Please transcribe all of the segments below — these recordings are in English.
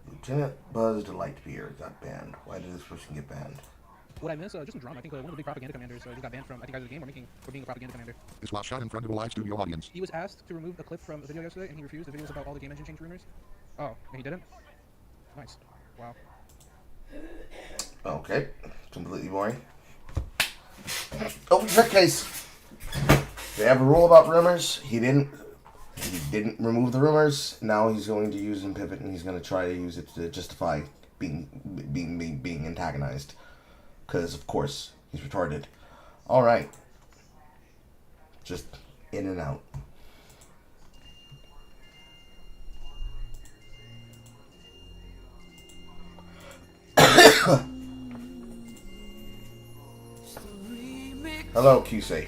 Lieutenant Buzz Lightyear got banned. Why did this person get banned? What I miss, just some drama. I think one of the big propaganda commanders just got banned from, I think, either the game or being a propaganda commander. This was shot in front of a live studio audience. He was asked to remove a clip from a video yesterday, and he refused. The video was about all the game engine change rumors. Oh, and he didn't? Nice. Wow. Okay. Completely boring. Oh, check case. They have a rule about rumors. He didn't remove the rumors. Now he's going to use in pivot, and he's going to try to use it to justify being antagonized. Because, of course, he's retarded. Alright. Just in and out. Hello, QC.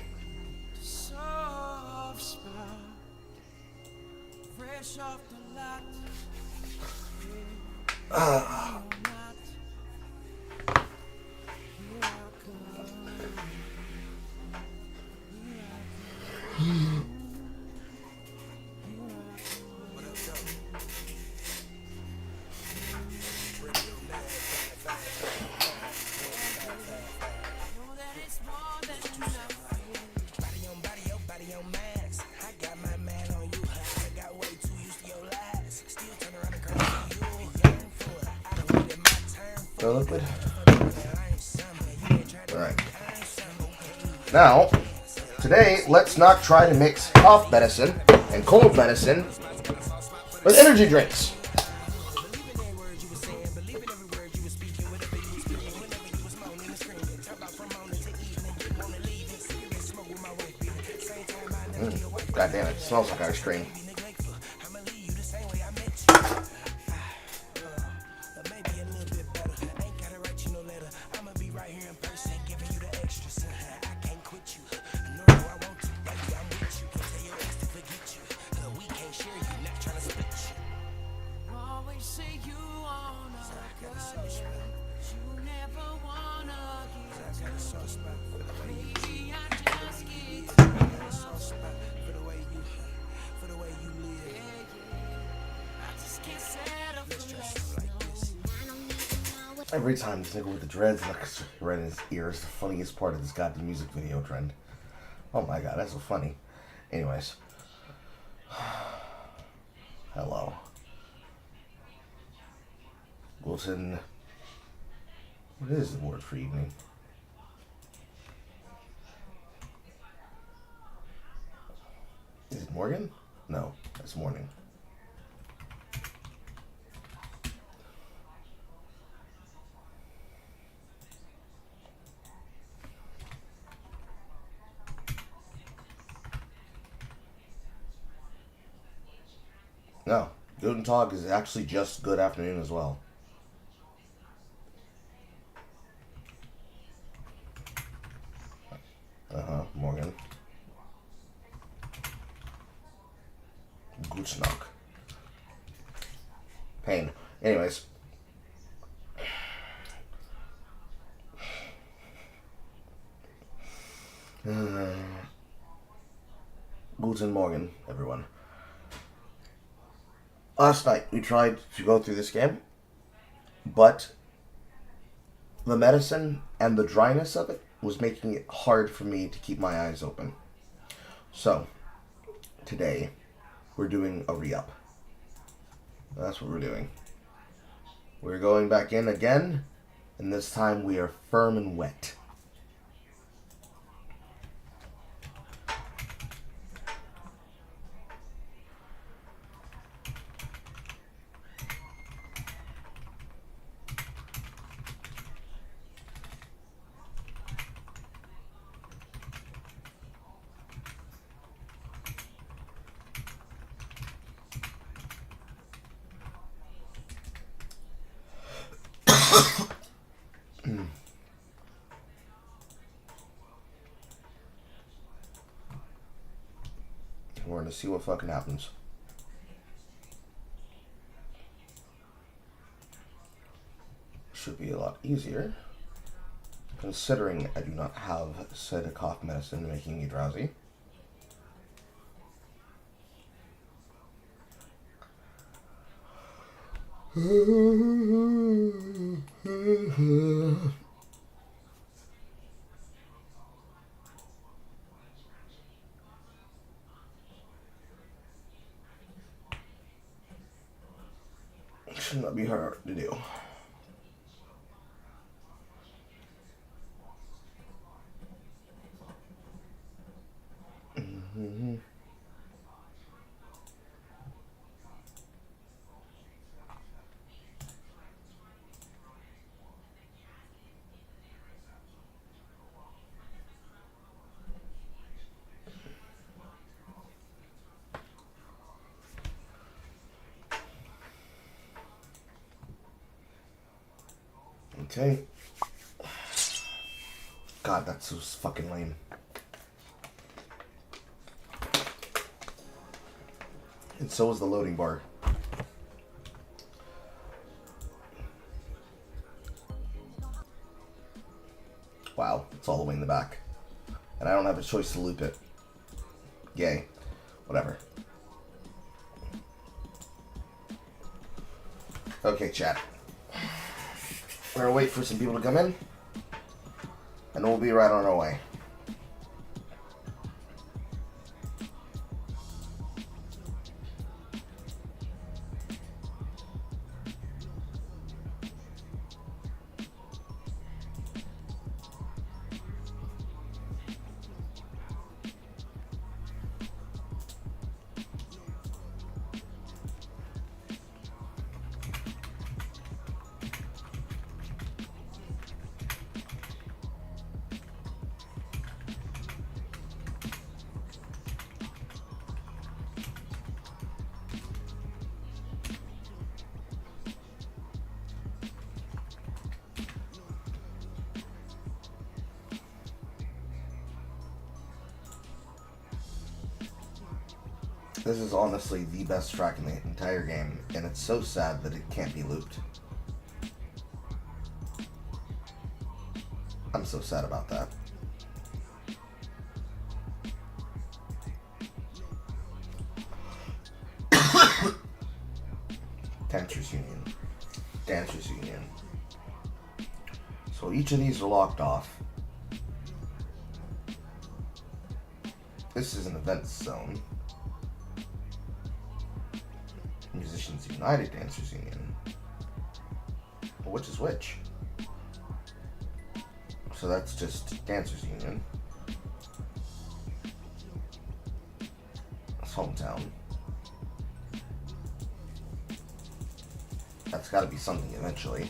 Liquid. Alright. Now, today, let's not try to mix cough medicine and cold medicine with energy drinks. God damn it smells like ice cream. Every time this nigga with the dreads looks right in his ear is the funniest part of this goddamn music video trend. Oh my god, that's so funny. Anyways. Hello. Wilson. What is the word for evening? Is it Morgan? No, that's morning. No, Guten Tag is actually just good afternoon as well. Morgan. Guten Tag. Pain. Anyways. Guten Morgen, everyone. Last night, we tried to go through this game, but the medicine and the dryness of it was making it hard for me to keep my eyes open. So, today, we're doing a re-up. That's what we're doing. We're going back in again, and this time we are firm and wet. gonna see what fucking happens. Should be a lot easier, considering I do not have said cough medicine making me drowsy. Should not be hard to do. Okay. God, that's so fucking lame. And so is the loading bar. Wow, it's all the way in the back. And I don't have a choice to loop it. Yay. Whatever. Okay, chat. We're gonna wait for some people to come in. And we'll be right on our way. This is honestly the best track in the entire game, and it's so sad that it can't be looped. I'm so sad about that. Dancers Union. Dancers Union. So each of these are locked off. This is an events zone. Musicians United Dancers Union. Well, which is which? So that's just Dancers Union. That's hometown. That's gotta be something eventually.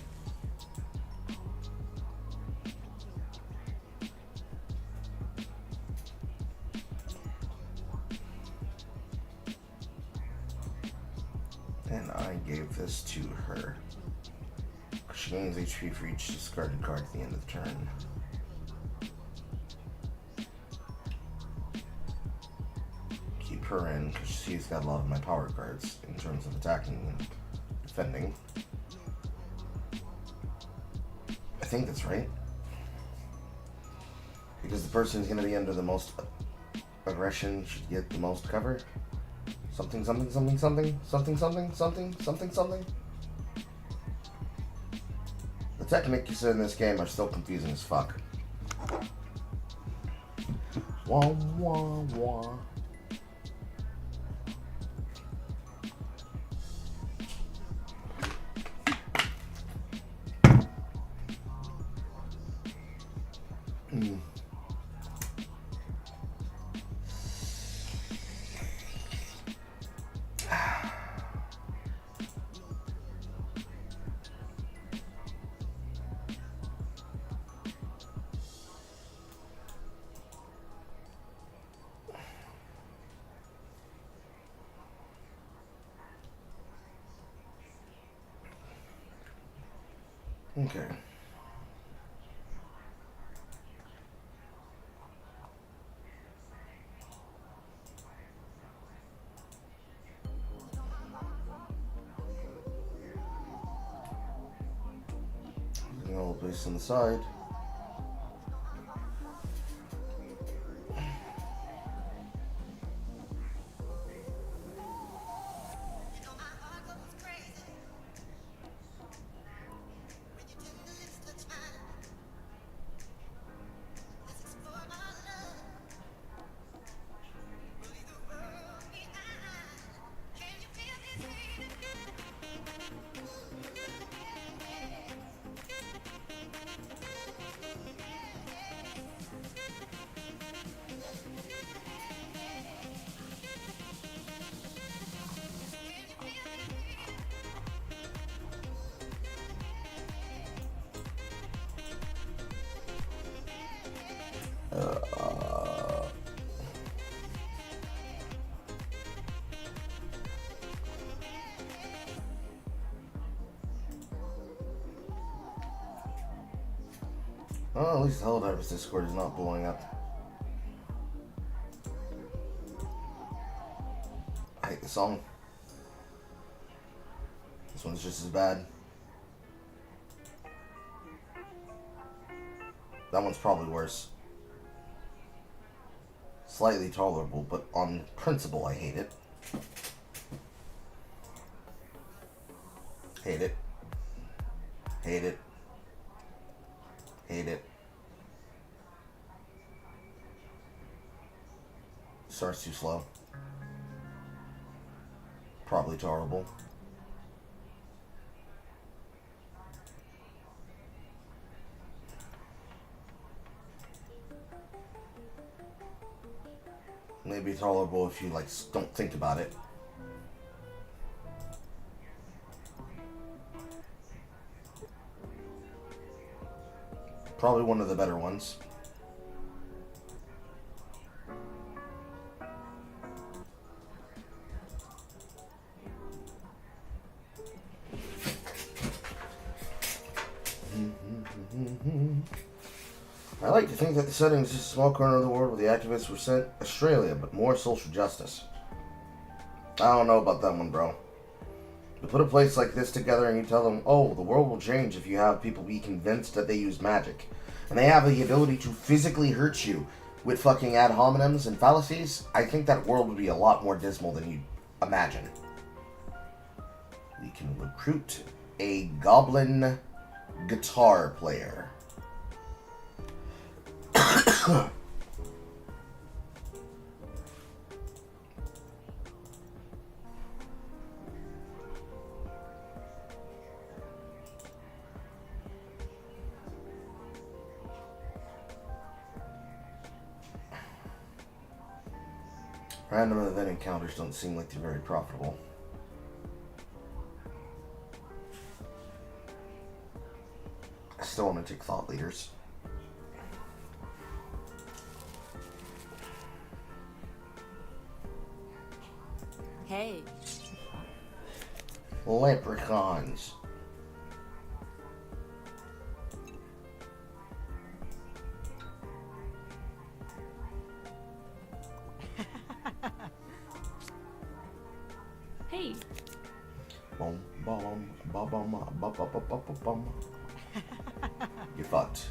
And I gave this to her. She gains HP for each discarded card at the end of the turn. Keep her in, because she's got a lot of my power cards in terms of attacking and defending. I think that's right. Because the person who's going to be under the most aggression should get the most cover. Something, something, something, something, something, something, something, something, something. The techniques in this game are still confusing as fuck. Wah, wah, wah. Okay. this on the side. Oh, at least the Helldivers Discord is not blowing up. I hate the song. This one's just as bad. That one's probably worse. Slightly tolerable, but on principle, I hate it. Hate it. Hate it. Hate it. Starts too slow. Probably tolerable. Maybe tolerable if you like don't think about it. Probably one of the better ones. I like to think that the setting is just a small corner of the world where the activists were sent Australia, but more social justice. I don't know about that one, bro. To put a place like this together and you tell them, oh, the world will change if you have people be convinced that they use magic. And they have the ability to physically hurt you with fucking ad hominems and fallacies, I think that world would be a lot more dismal than you'd imagine. We can recruit a goblin guitar player. Random event encounters don't seem like they're very profitable. I still want to take thought leaders. Hey. Leprechauns. Hey. Boom, boom, ba bum, ba ba ba ba ba bum. You're fucked.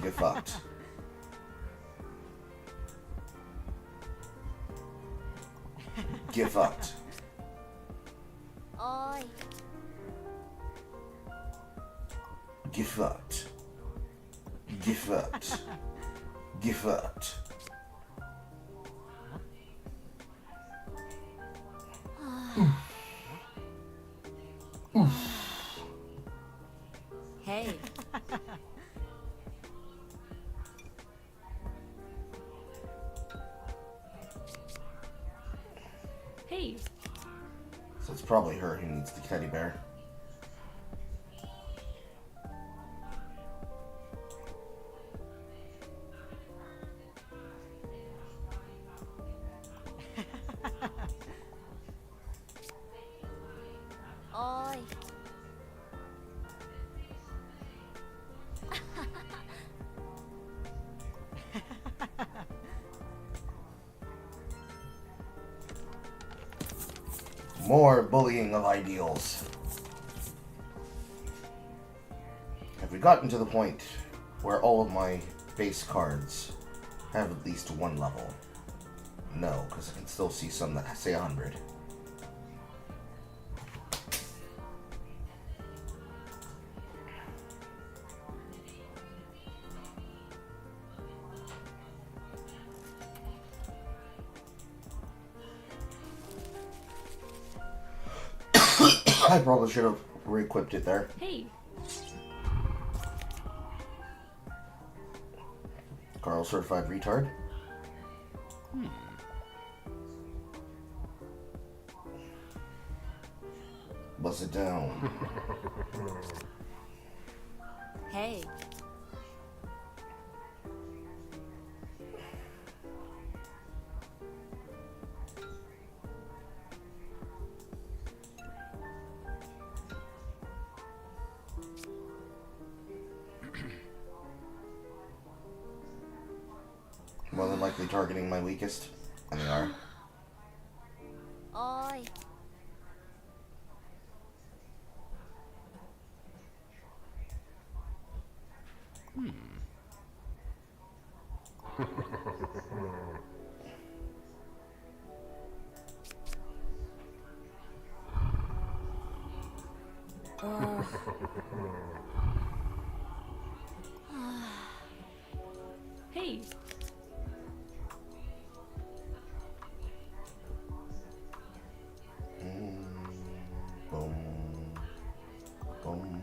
You're fucked. Get fucked. Oi. Get fucked. Get fucked. Get fucked. Hey. Hey. So it's probably her who needs the teddy bear. Oi. More bullying of ideals. we gotten to the point where all of my base cards have at least one level? No, because I can still see some that say 100. I probably should have re-equipped it there. Hey. Carl certified retard. Bust it down. Hey. More than likely targeting my weakest. And they are. Oi. Hey. Boom. Boom.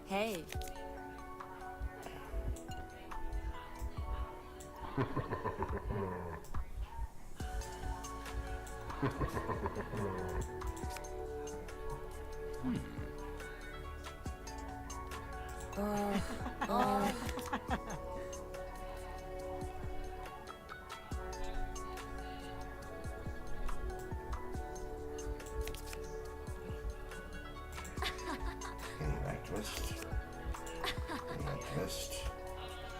Hey. Activist.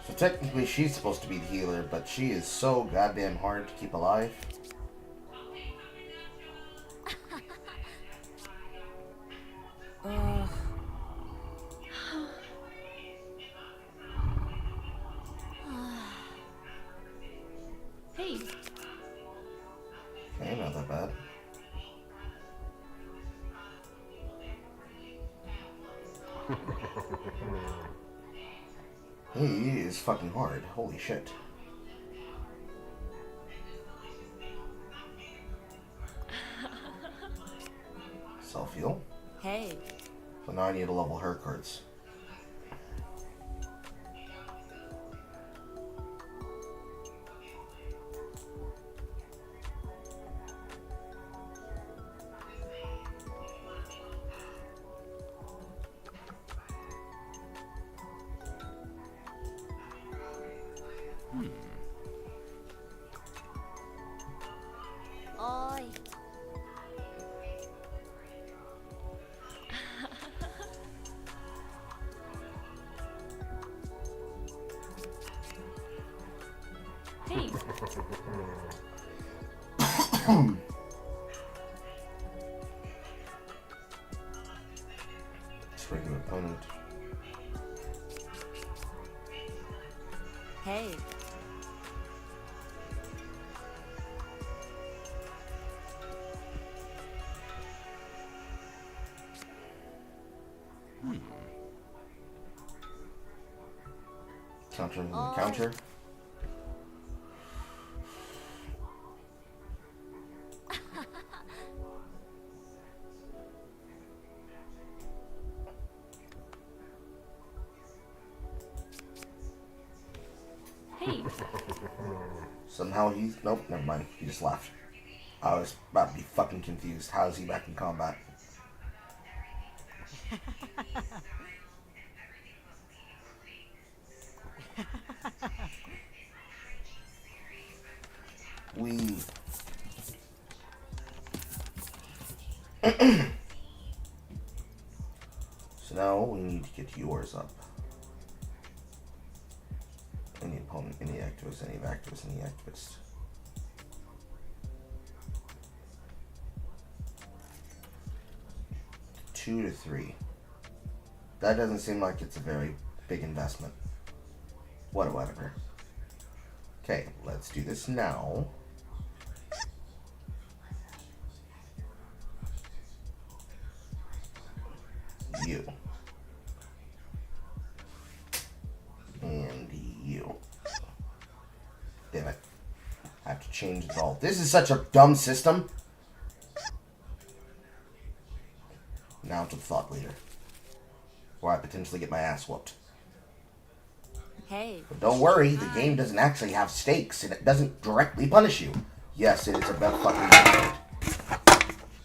So technically she's supposed to be the healer, but she is so goddamn hard to keep alive. Hey. Okay, not that bad. He is fucking hard. Holy shit. Self-heal. Hey. So now I need to level her cards. Oi. Hey. Swing an opponent. Hey. Counter Oh. counter. Hey. Somehow he's... Nope, never mind. He just left. I was about to be fucking confused. How is he back in combat? We... So now we need to get yours up. Any opponent, any activist, any activist, any activist. 2 to 3. That doesn't seem like it's a very big investment. Whatever. Okay, let's do this now. You. And you. Damn it. I have to change it all. This is such a dumb system. Now to the thought leader. Where I potentially get my ass whooped. Hey. But don't worry, the game doesn't actually have stakes, and it doesn't directly punish you. Yes, it is about fucking debate.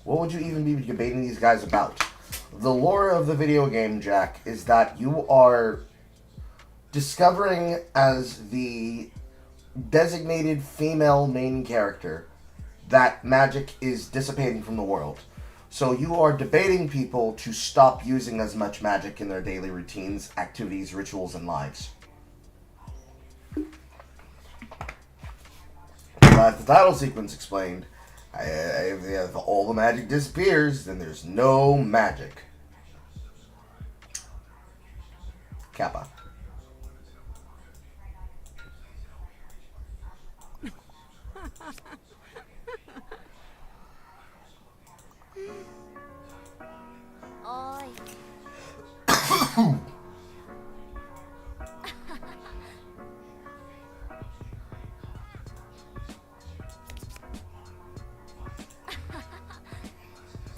What would you even be debating these guys about? The lore of the video game, Jack, is that you are discovering as the designated female main character that magic is dissipating from the world. So you are debating people to stop using as much magic in their daily routines, activities, rituals, and lives. As the title sequence explained, if all the magic disappears, then there's no magic. Kappa. Oi.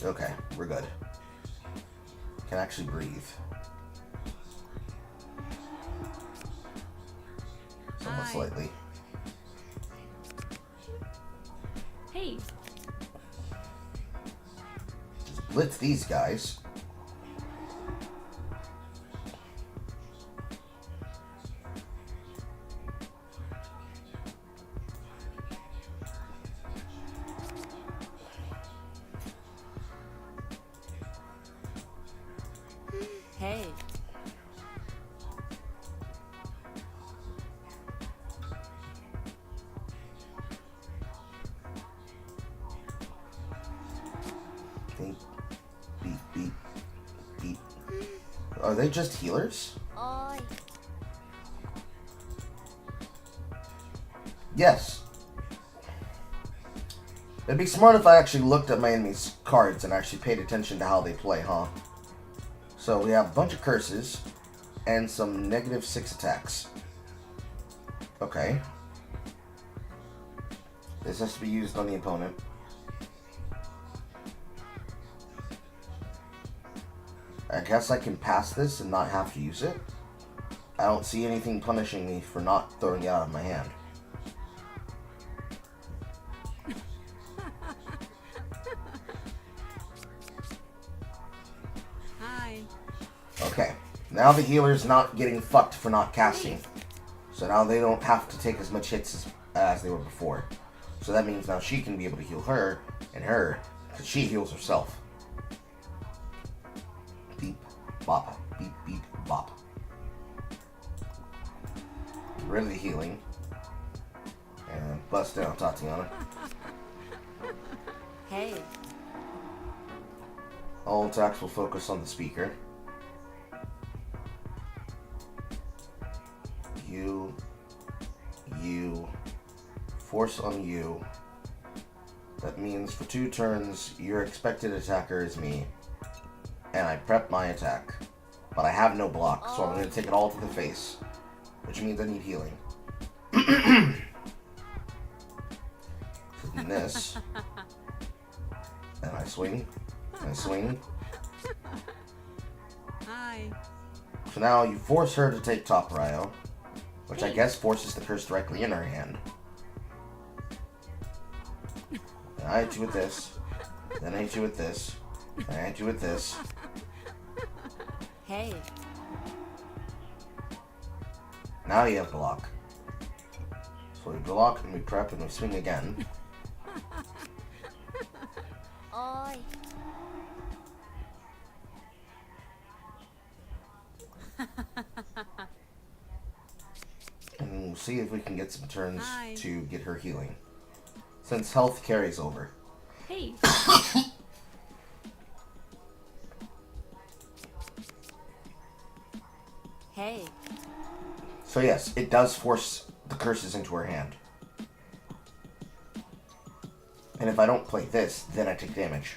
Okay, we're good. Can actually breathe. Somewhat slightly. Hey. Just blitz these guys. Hey. Beep, beep, beep, beep. Are they just healers? Oi. Yes. It'd be smart if I actually looked at my enemy's cards and actually paid attention to how they play, huh? So we have a bunch of curses and some -6 attacks. Okay. This has to be used on the opponent. I guess I can pass this and not have to use it. I don't see anything punishing me for not throwing it out of my hand. Hi. Okay, now the healer's not getting fucked for not casting. So now they don't have to take as much hits as they were before. So that means now she can be able to heal her, and her, because she heals herself. Beep, bop, beep, beep, bop. Get rid of the healing. And bust down Tatiana. Hey. All attacks will focus on the speaker. You, force on you. That means for 2 turns, your expected attacker is me. And I prep my attack. But I have no block, so I'm going to take it all to the face. Which means I need healing. So then this. And I swing. And I swing. Hi. So now you force her to take top Ryo. Which I guess forces the curse directly in her hand. Then I hit you with this. Then I hit you with this. Then I hit you with this. Hey. Now you have block. So we block and we prep and we swing again. Oi. And we'll see if we can get some turns to get her healing. Since health carries over. Hey. Hey. So yes, it does force the curses into her hand. And if I don't play this, then I take damage.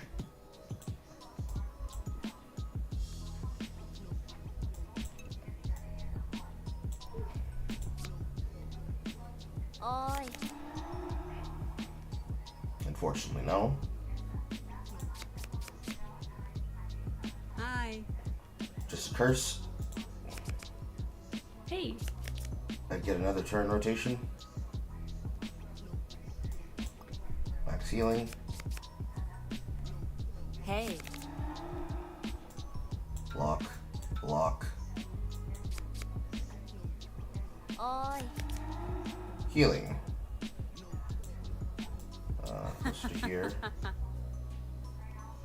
Oi. Unfortunately, no. Hi. Just curse. Hey. I get another turn rotation. Max healing. Hey. Block. Block. Oi. Healing. Close to here.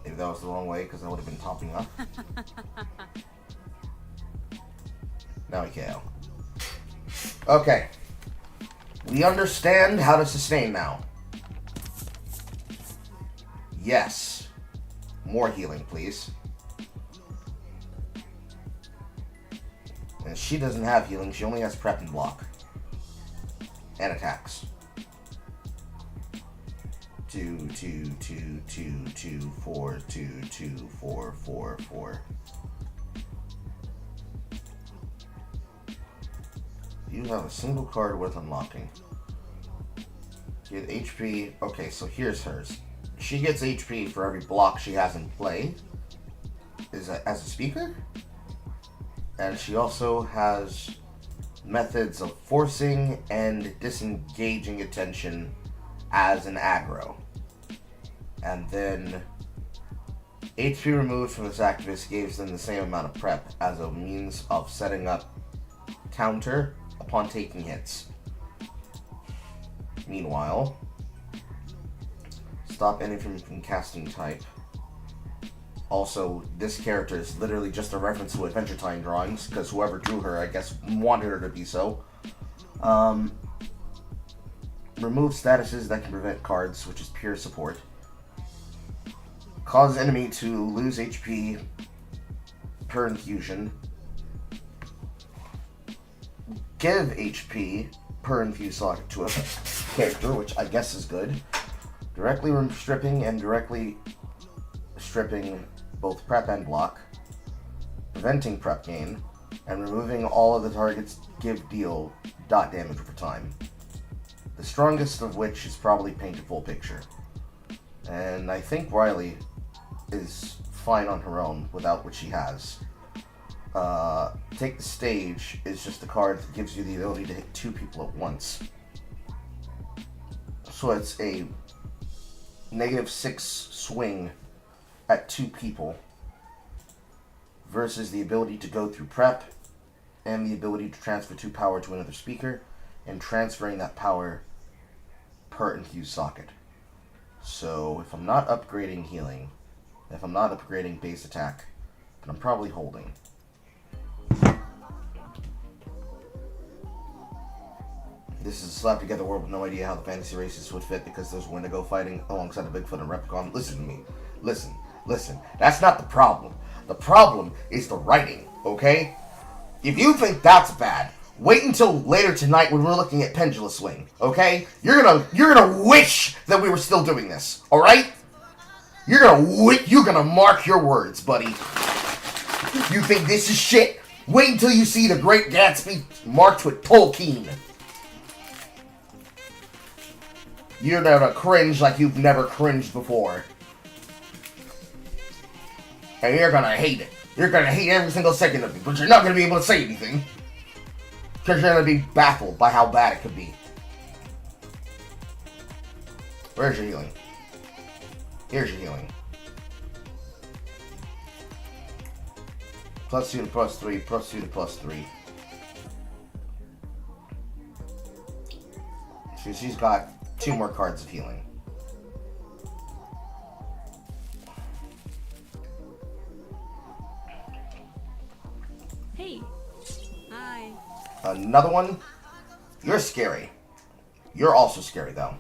Maybe that was the wrong way because I would have been topping up. Now we KO. Okay. We understand how to sustain now. Yes. More healing, please. And she doesn't have healing. She only has prep and block. And attacks. 2, 2, 2, 2, 2, 4, 2, 2, 4, 4, 4. You have a single card worth unlocking. Get HP. Okay, so here's hers. She gets HP for every block she has in play. As a speaker? And she also has methods of forcing and disengaging attention as an aggro. And then HP removed from this activist gives them the same amount of prep as a means of setting up counter upon taking hits. Meanwhile, stop anything from casting type. Also, this character is literally just a reference to Adventure Time drawings, because whoever drew her, I guess, wanted her to be so. Remove statuses that can prevent cards, which is pure support. Cause enemy to lose HP per infusion. Give HP per infused slot to a character, which I guess is good. Directly stripping and directly stripping both prep and block. Preventing prep gain. And removing all of the targets deal dot damage over time. The strongest of which is probably Paint a Full Picture. And I think Riley is fine on her own without what she has. Take the Stage is just a card that gives you the ability to hit 2 people at once. So it's a -6 swing at 2 people versus the ability to go through prep and the ability to transfer 2 power to another speaker and transferring that power per infused socket. So if I'm not upgrading healing, if I'm not upgrading base attack, then I'm probably holding. This is a slap together world with no idea how the fantasy races would fit because there's Wendigo fighting alongside a Bigfoot and Replicon. Listen to me. Listen. That's not the problem. The problem is the writing, okay? If you think that's bad, wait until later tonight when we're looking at Pendulum Swing, okay? You're gonna wish that we were still doing this, all right? You're gonna mark your words, buddy. You think this is shit? Wait until you see The Great Gatsby marked with Tolkien. You're gonna cringe like you've never cringed before. And you're gonna hate it. You're gonna hate every single second of it, but you're not gonna be able to say anything. Because you're gonna be baffled by how bad it could be. Where's your healing? Here's your healing. +2 to +3, +2 to +3. So she's got 2 more cards of healing. Hey. Hi. Another one? You're scary. You're also scary, though.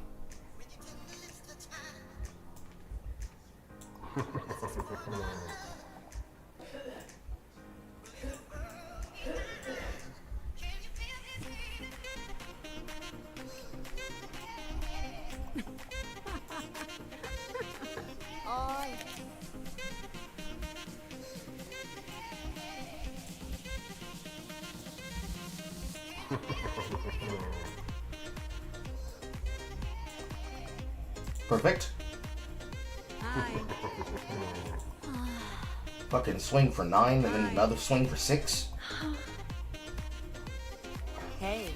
Perfect. Hi. Fucking swing for 9 and then another swing for 6. Hey.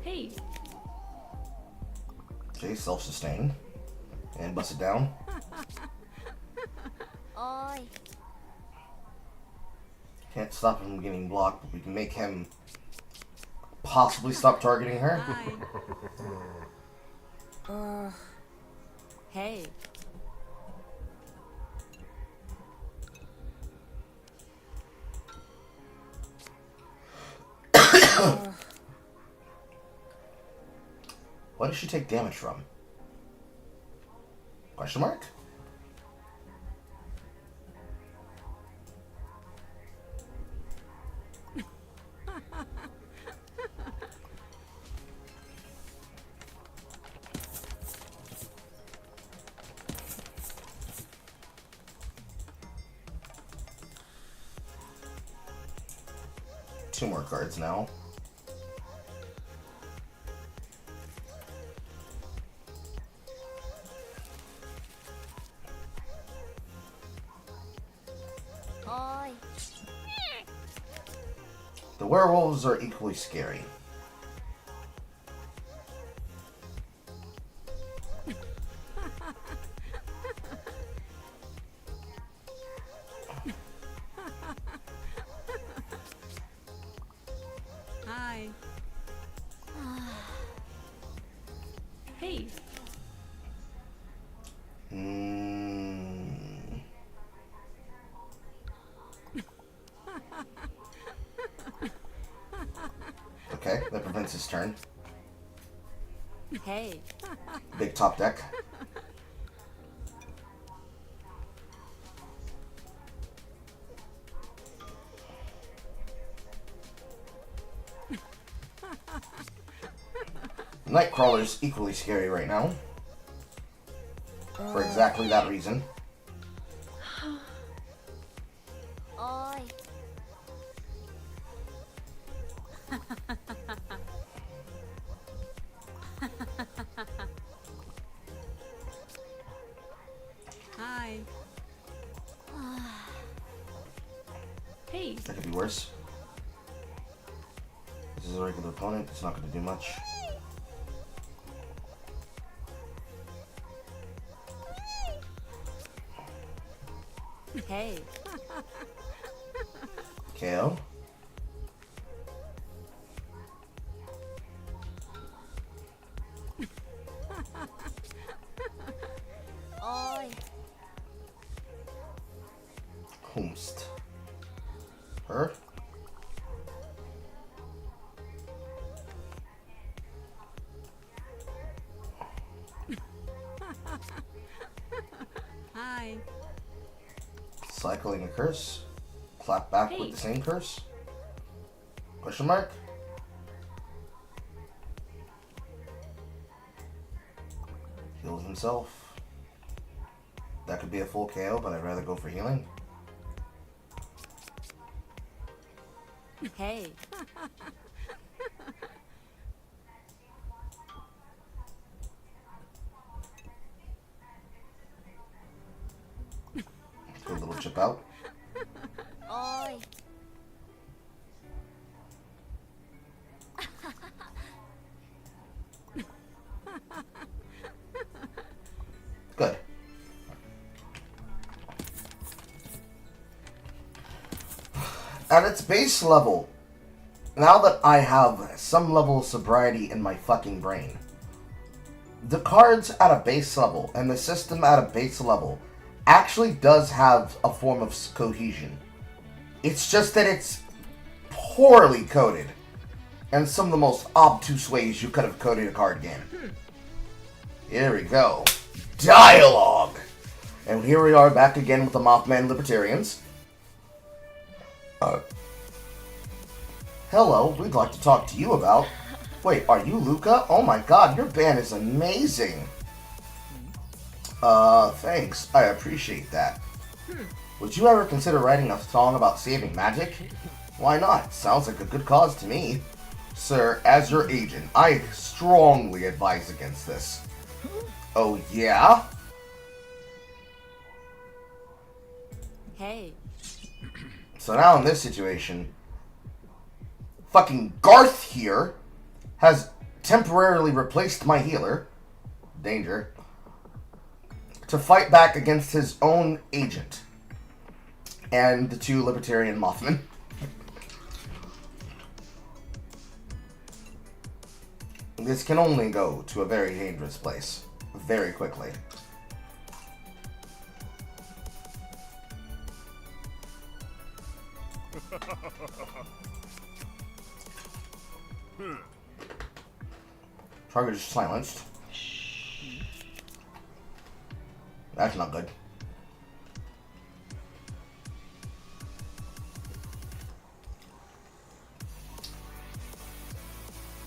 Hey. Okay, self-sustain. And bust it down. Oi. Can't stop him from getting blocked, but we can make him possibly stop targeting her. Hi. Hey. What does she take damage from? Question mark? Two more cards now. Oi. The werewolves are equally scary. Hi. Hey. Okay, that prevents his turn. Hey. Big top deck. Nightcrawler's equally scary right now. For exactly that reason. Oi. Hi. Hey. That could be worse. This is a regular opponent. It's not going to do much. Hey. KO. Oi. Whomst. Her. Hi. Cycling a curse. Clap back Hey. with the same curse. Question mark. Heals himself. That could be a full KO, but I'd rather go for healing. Hey. Do a little chip out. Oi. Good. At its base level, now that I have some level of sobriety in my fucking brain, the cards at a base level and the system at a base level actually does have a form of cohesion. It's just that it's poorly coded in some of the most obtuse ways you could have coded a card game. Here we go. Dialogue! And here we are back again with the Mothman Libertarians. Hello, we'd like to talk to you about Wait, are you Luca? Oh my god, your band is amazing. Thanks. I appreciate that. Would you ever consider writing a song about saving magic? Why not? Sounds like a good cause to me. Sir, as your agent, I strongly advise against this. Oh, yeah? Hey. So now in this situation, fucking Garth here has temporarily replaced my healer, Danger, to fight back against his own agent and the two Libertarian Mothmen. This can only go to a very dangerous place very quickly. Target is silenced. That's not good.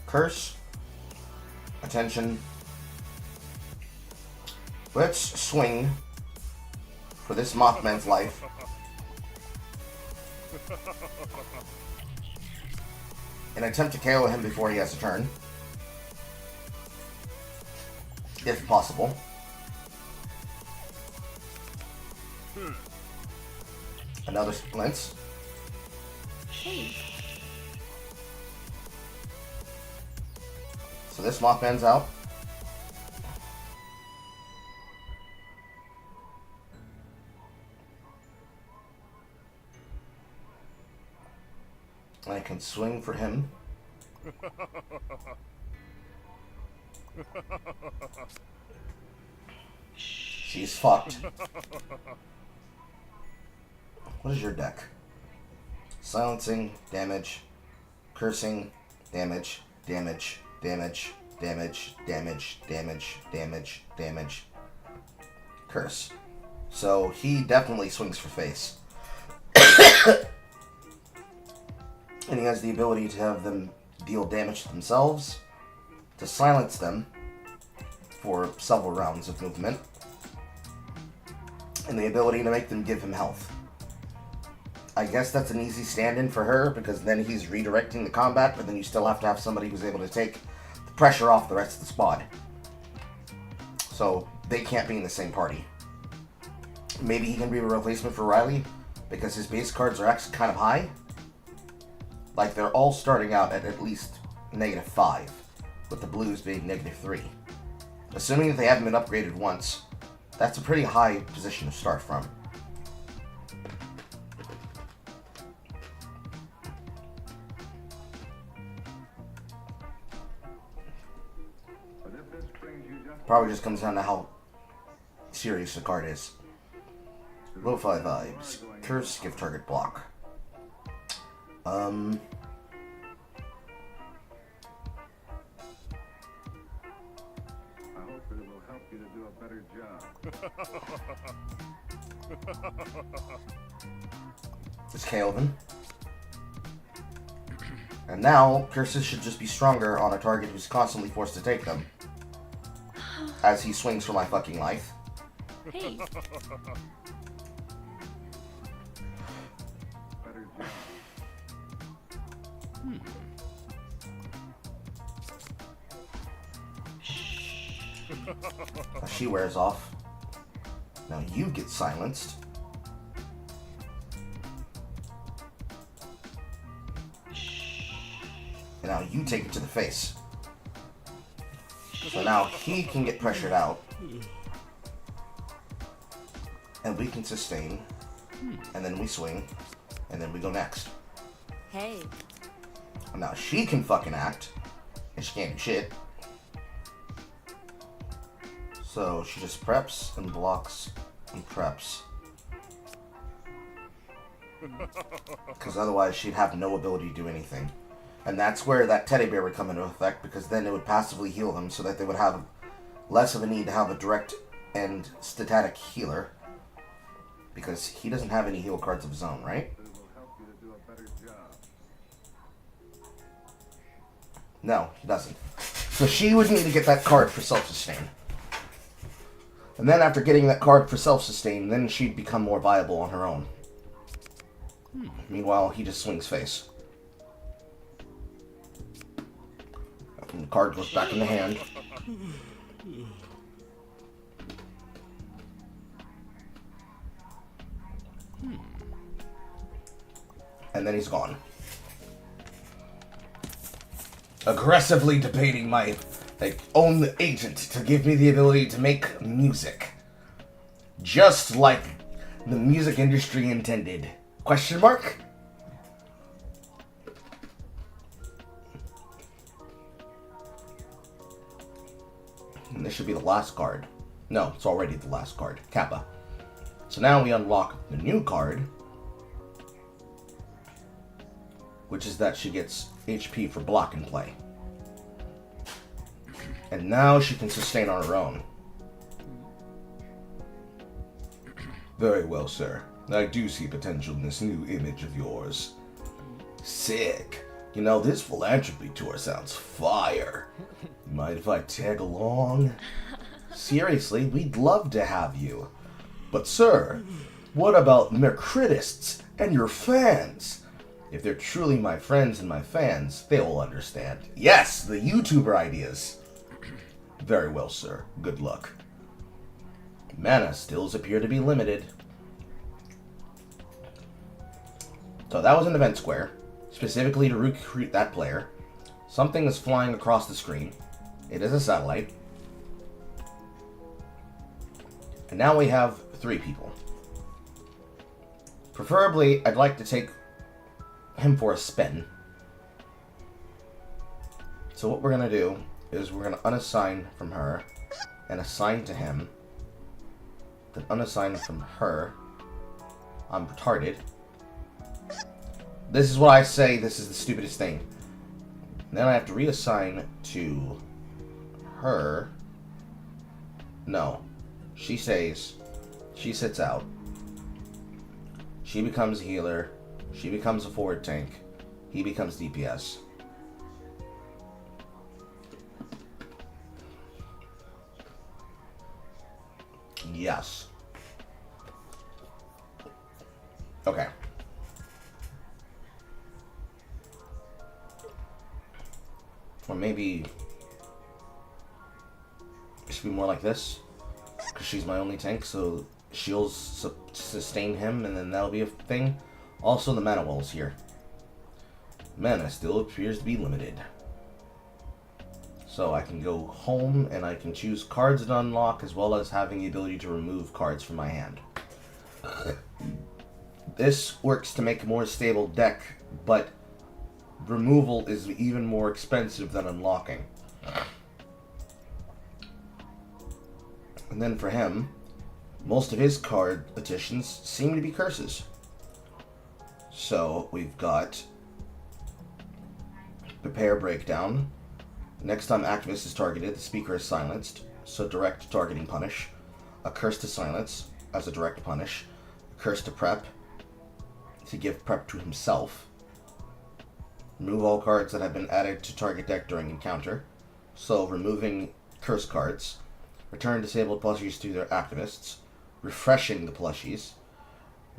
Curse. Attention. Let's swing for this Mothman's life. And attempt to KO him before he has a turn. If possible. Another splints. Hey. So this Mothman's out. I can swing for him. She's fucked. What is your deck? Silencing, damage, cursing, damage, damage, damage, damage, damage, damage, damage, damage, curse. So he definitely swings for face. And he has the ability to have them deal damage to themselves, to silence them for several rounds of movement, and the ability to make them give him health. I guess that's an easy stand-in for her, because then he's redirecting the combat, but then you still have to have somebody who's able to take the pressure off the rest of the squad. So they can't be in the same party. Maybe he can be a replacement for Riley, because his base cards are actually kind of high. Like, they're all starting out at least -5, with the blues being -3. Assuming that they haven't been upgraded once, that's a pretty high position to start from. Probably just comes down to how serious the card is. Lo-fi vibes. Curse, give target block. I hope that it will help you to do a better job. It's Calvin. And now, curses should just be stronger on a target who's constantly forced to take them. As he swings for my fucking life. Hey. Better job. She wears off. Now you get silenced. And now you take it to the face. So now he can get pressured out. And we can sustain. And then we swing. And then we go next. Hey. And now she can fucking act. And she can't do shit. So she just preps and blocks and preps. Because otherwise she'd have no ability to do anything. And that's where that teddy bear would come into effect, because then it would passively heal them so that they would have less of a need to have a direct and static healer. Because he doesn't have any heal cards of his own, right? It will help you to do a better job. No, he doesn't. So she would need to get that card for self-sustain. And then after getting that card for self-sustain, then she'd become more viable on her own. Meanwhile, he just swings face. And the card goes back in the hand. And then he's gone. Aggressively debating my own agent to give me the ability to make music. Just like the music industry intended. Question mark? And this should be the last card. No, it's already the last card. Kappa. So now we unlock the new card, which is that she gets HP for block and play. And now she can sustain on her own. Very well, sir. I do see potential in this new image of yours. Sick. You know, this philanthropy tour sounds fire. Mind if I tag along? Seriously, we'd love to have you. But sir, what about Mercritists and your fans? If they're truly my friends and my fans, they will understand. Yes, the YouTuber ideas. Very well, sir. Good luck. Mana stills appear to be limited. So that was an event square, specifically to recruit that player. Something is flying across the screen. It is a satellite. And now we have 3 people. Preferably, I'd like to take him for a spin. So what we're going to do is we're going to unassign from her and assign to him. Then unassign from her. I'm retarded. This is what I say, this is the stupidest thing. And then I have to reassign to her. No. She stays. She sits out. She becomes a healer. She becomes a forward tank. He becomes DPS. Yes. Okay. Or maybe it should be more like this, because she's my only tank, so she'll sustain him, and then that'll be a thing. Also, the mana wall's here. Mana still appears to be limited. So I can go home, and I can choose cards to unlock, as well as having the ability to remove cards from my hand. This works to make a more stable deck, but removal is even more expensive than unlocking. And then for him, most of his card additions seem to be curses. So we've got Prepare Breakdown. Next time Activist is targeted, the speaker is silenced, so direct targeting punish. A Curse to silence as a direct punish. Curse to prep to give prep to himself. Remove all cards that have been added to target deck during encounter. So removing curse cards. Return disabled plushies to their activists. Refreshing the plushies.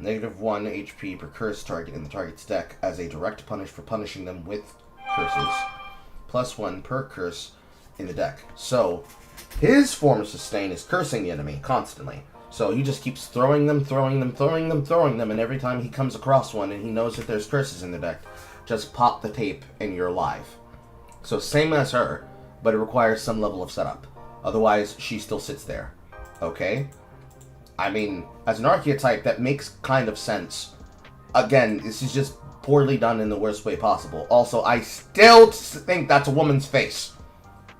-1 HP per curse target in the target's deck as a direct punish for punishing them with curses. +1 per curse in the deck. So his form of sustain is cursing the enemy constantly. So he just keeps throwing them, and every time he comes across one and he knows that there's curses in the deck, just pop the tape and you're alive. So same as her, but it requires some level of setup. Otherwise, she still sits there. Okay? I mean, as an archetype, that makes kind of sense. Again, this is just poorly done in the worst way possible. Also, I still think that's a woman's face.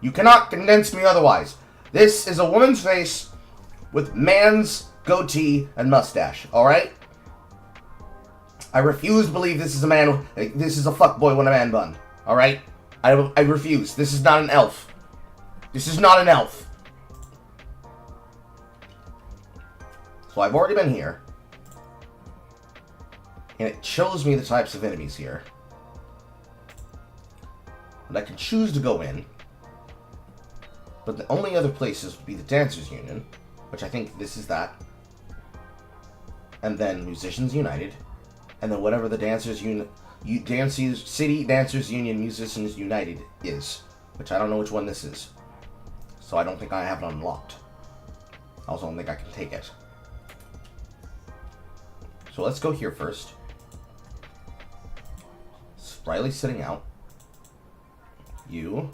You cannot convince me otherwise. This is a woman's face with man's goatee and mustache, alright? I refuse to believe this is a man, this is a fuckboy with a man bun, alright? I refuse. This is not an elf. This is not an elf. So I've already been here. And it shows me the types of enemies here. but I can choose to go in. But the only other places would be the Dancers Union, which I think this is that. And then Musicians United. And then whatever the City Dancers Union Musicians United is. Which I don't know which one this is. So I don't think I have it unlocked. I also don't think I can take it. So let's go here first. Riley's sitting out. You.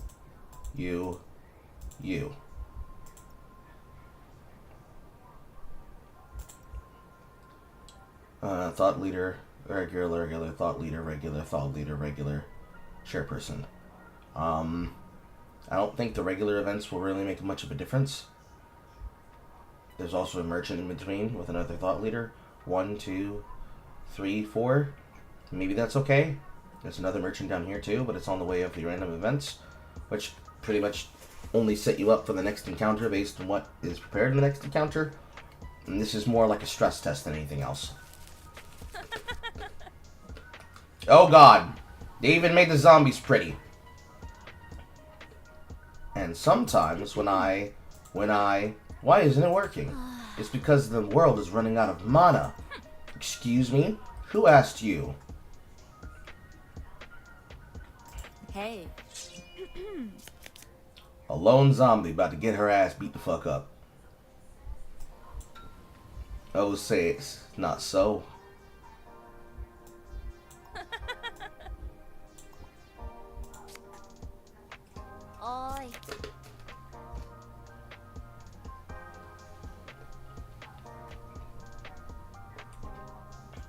Thought leader, regular, thought leader, regular, thought leader, regular, chairperson. I don't think the regular events will really make much of a difference. There's also a merchant in between with another thought leader. 1, 2, 3, 4. Maybe that's okay. There's another merchant down here too, but it's on the way of the random events, which pretty much only set you up for the next encounter based on what is prepared in the next encounter. And this is more like a stress test than anything else. Oh god, they even made the zombies pretty. And sometimes why isn't it working? It's because the world is running out of mana. Excuse me? Who asked you? Hey. A lone zombie about to get her ass beat the fuck up. Oh, say it's not so. Oi.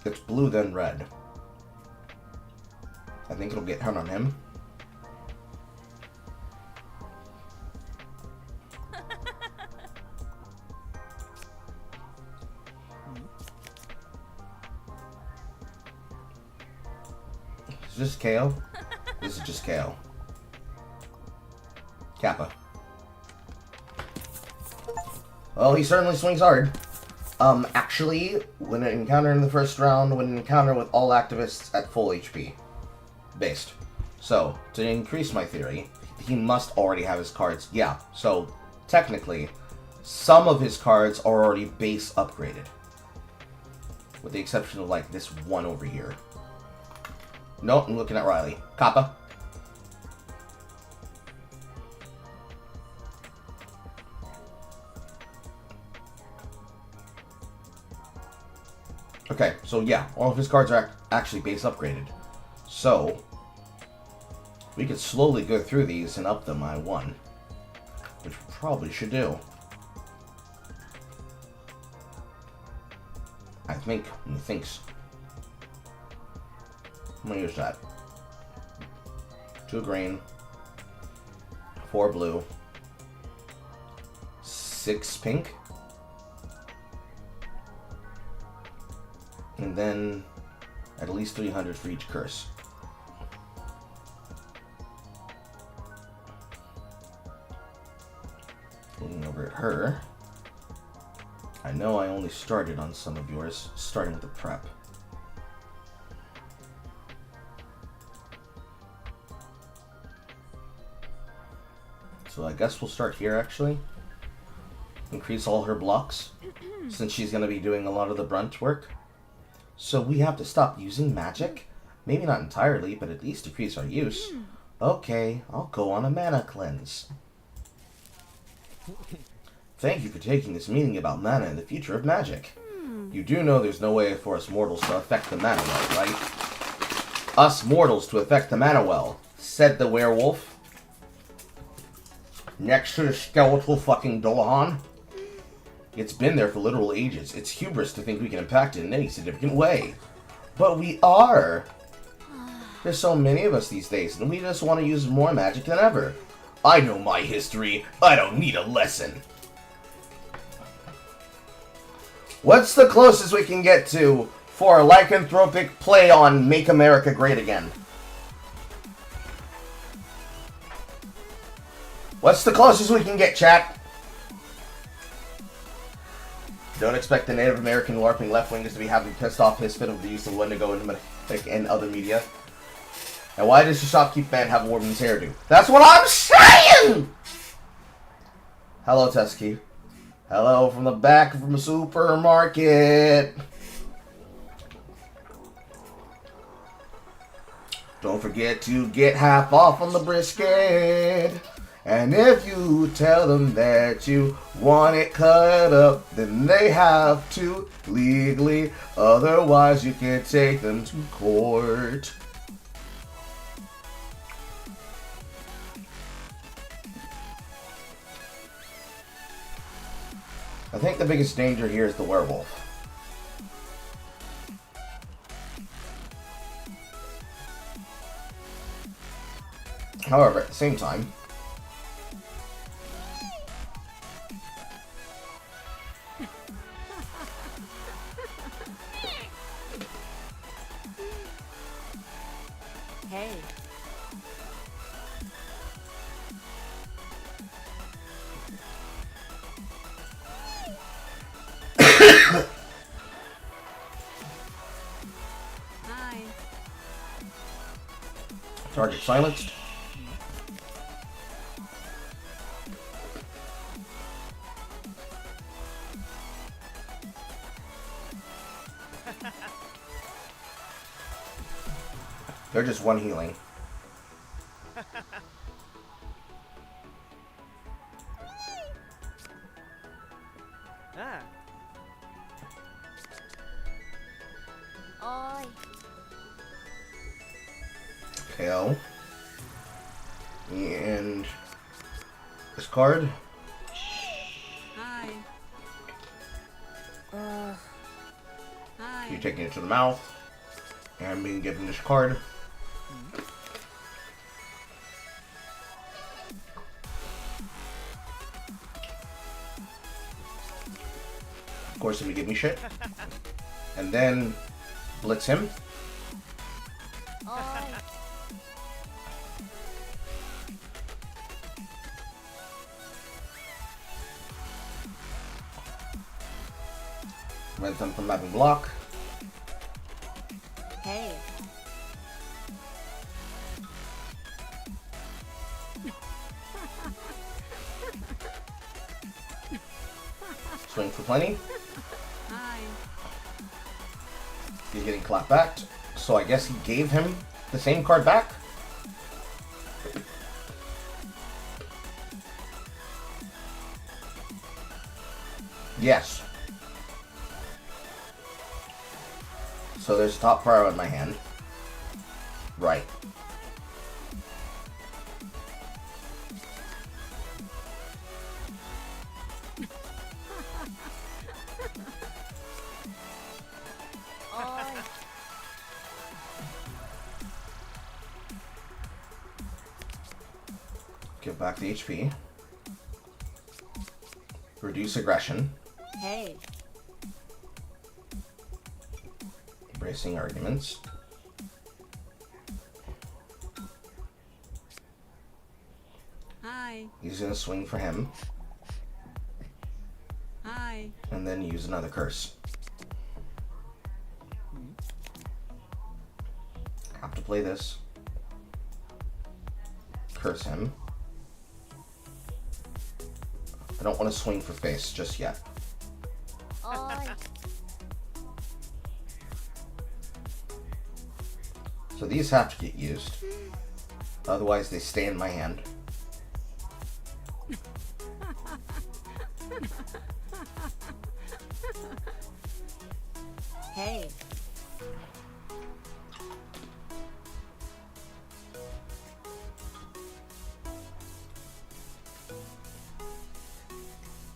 It's blue then red. I think it'll get hurt on him. Is this KO? This is just KO. Kappa. Well, he certainly swings hard. Actually, when an encounter in the first round, when an encounter with all activists at full HP. Based. So, to increase my theory, he must already have his cards. Yeah, so, technically, some of his cards are already base upgraded. With the exception of, like, this one over here. Nope, I'm looking at Riley. Kappa. Okay, so yeah, all of his cards are actually base upgraded. So, we could slowly go through these and up them by 1. Which we probably should do. I think, methinks. I'm gonna use that. 2 green, 4 blue, 6 pink, and then at least 300 for each curse. Looking over at her, I know I only started on some of yours, starting with the prep. So I guess we'll start here, actually. Increase all her blocks, since she's going to be doing a lot of the brunt work. So we have to stop using magic? Maybe not entirely, but at least decrease our use. Okay, I'll go on a mana cleanse. Thank you for taking this meeting about mana and the future of magic. You do know there's no way for us mortals to affect the mana well, right? Us mortals to affect the mana well, said the werewolf. Next to the skeletal fucking Dolahan. It's been there for literal ages. It's hubris to think we can impact it in any significant way. But we are! There's so many of us these days, and we just want to use more magic than ever. I know my history. I don't need a lesson. What's the closest we can get to for a lycanthropic play on Make America Great Again? What's the closest we can get, chat? Don't expect the Native American LARPing left-wingers to be having pissed off his fit over the use of Wendigo and other media. And why does the shopkeep man have a woman's hairdo? That's what I'm saying! Hello, Tusky. Hello from the back from the supermarket. Don't forget to get half off on the brisket. And if you tell them that you want it cut up, then they have to legally. Otherwise, you can take them to court. I think the biggest danger here is the werewolf. However, at the same time, Hey. Hi. target silenced. They're just one healing. Oi. KO. And this card. Hi. Hi. You're taking it to the mouth. And being given this card. Of course, if you give me shit. And then blitz him. Oi. Prevent them from having block. Hey. Swing for plenty. Hi. He's getting clapped back. So I guess he gave him the same card back. Yes. So there's top prior in my hand. Right. Oi. Give back the HP. Reduce aggression. Hey. Bracing arguments. Hi. He's gonna swing for him. Hi. And then use another curse. Have to play this. Curse him. I don't want to swing for face just yet. Oi. So these have to get used. Otherwise they stay in my hand. Hey.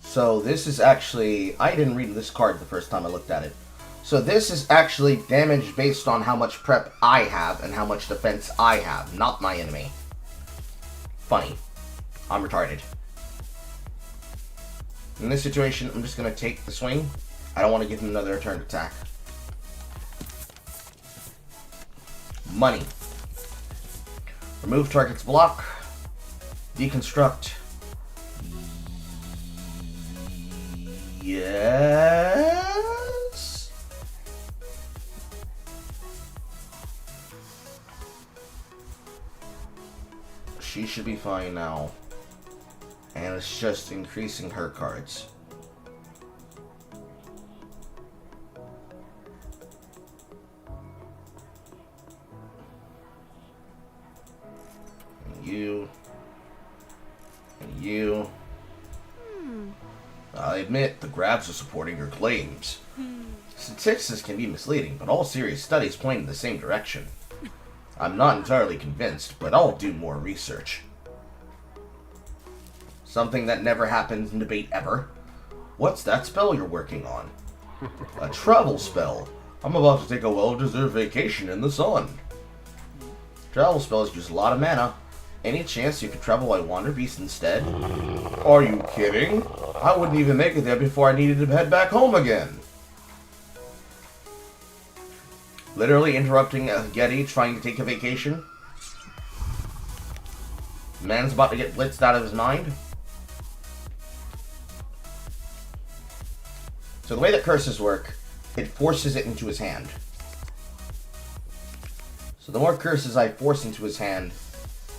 So this is actually, I didn't read this card the first time I looked at it. So this is actually damage based on how much prep I have and how much defense I have, not my enemy. Funny. I'm retarded. In this situation, I'm just going to take the swing. I don't want to give him another return attack. Money. Remove target's block. Deconstruct. Yes. should be fine now. And it's just increasing her cards. And you. And you. I admit, the grabs are supporting your claims. Statistics can be misleading, but all serious studies point in the same direction. I'm not entirely convinced, but I'll do more research. Something that never happens in debate ever. What's that spell you're working on? A travel spell. I'm about to take a well-deserved vacation in the sun. Travel spells use a lot of mana. Any chance you could travel by Wander Beast instead? Are you kidding? I wouldn't even make it there before I needed to head back home again. Literally interrupting a Getty trying to take a vacation. Man's about to get blitzed out of his mind. So the way that curses work, it forces it into his hand. So the more curses I force into his hand,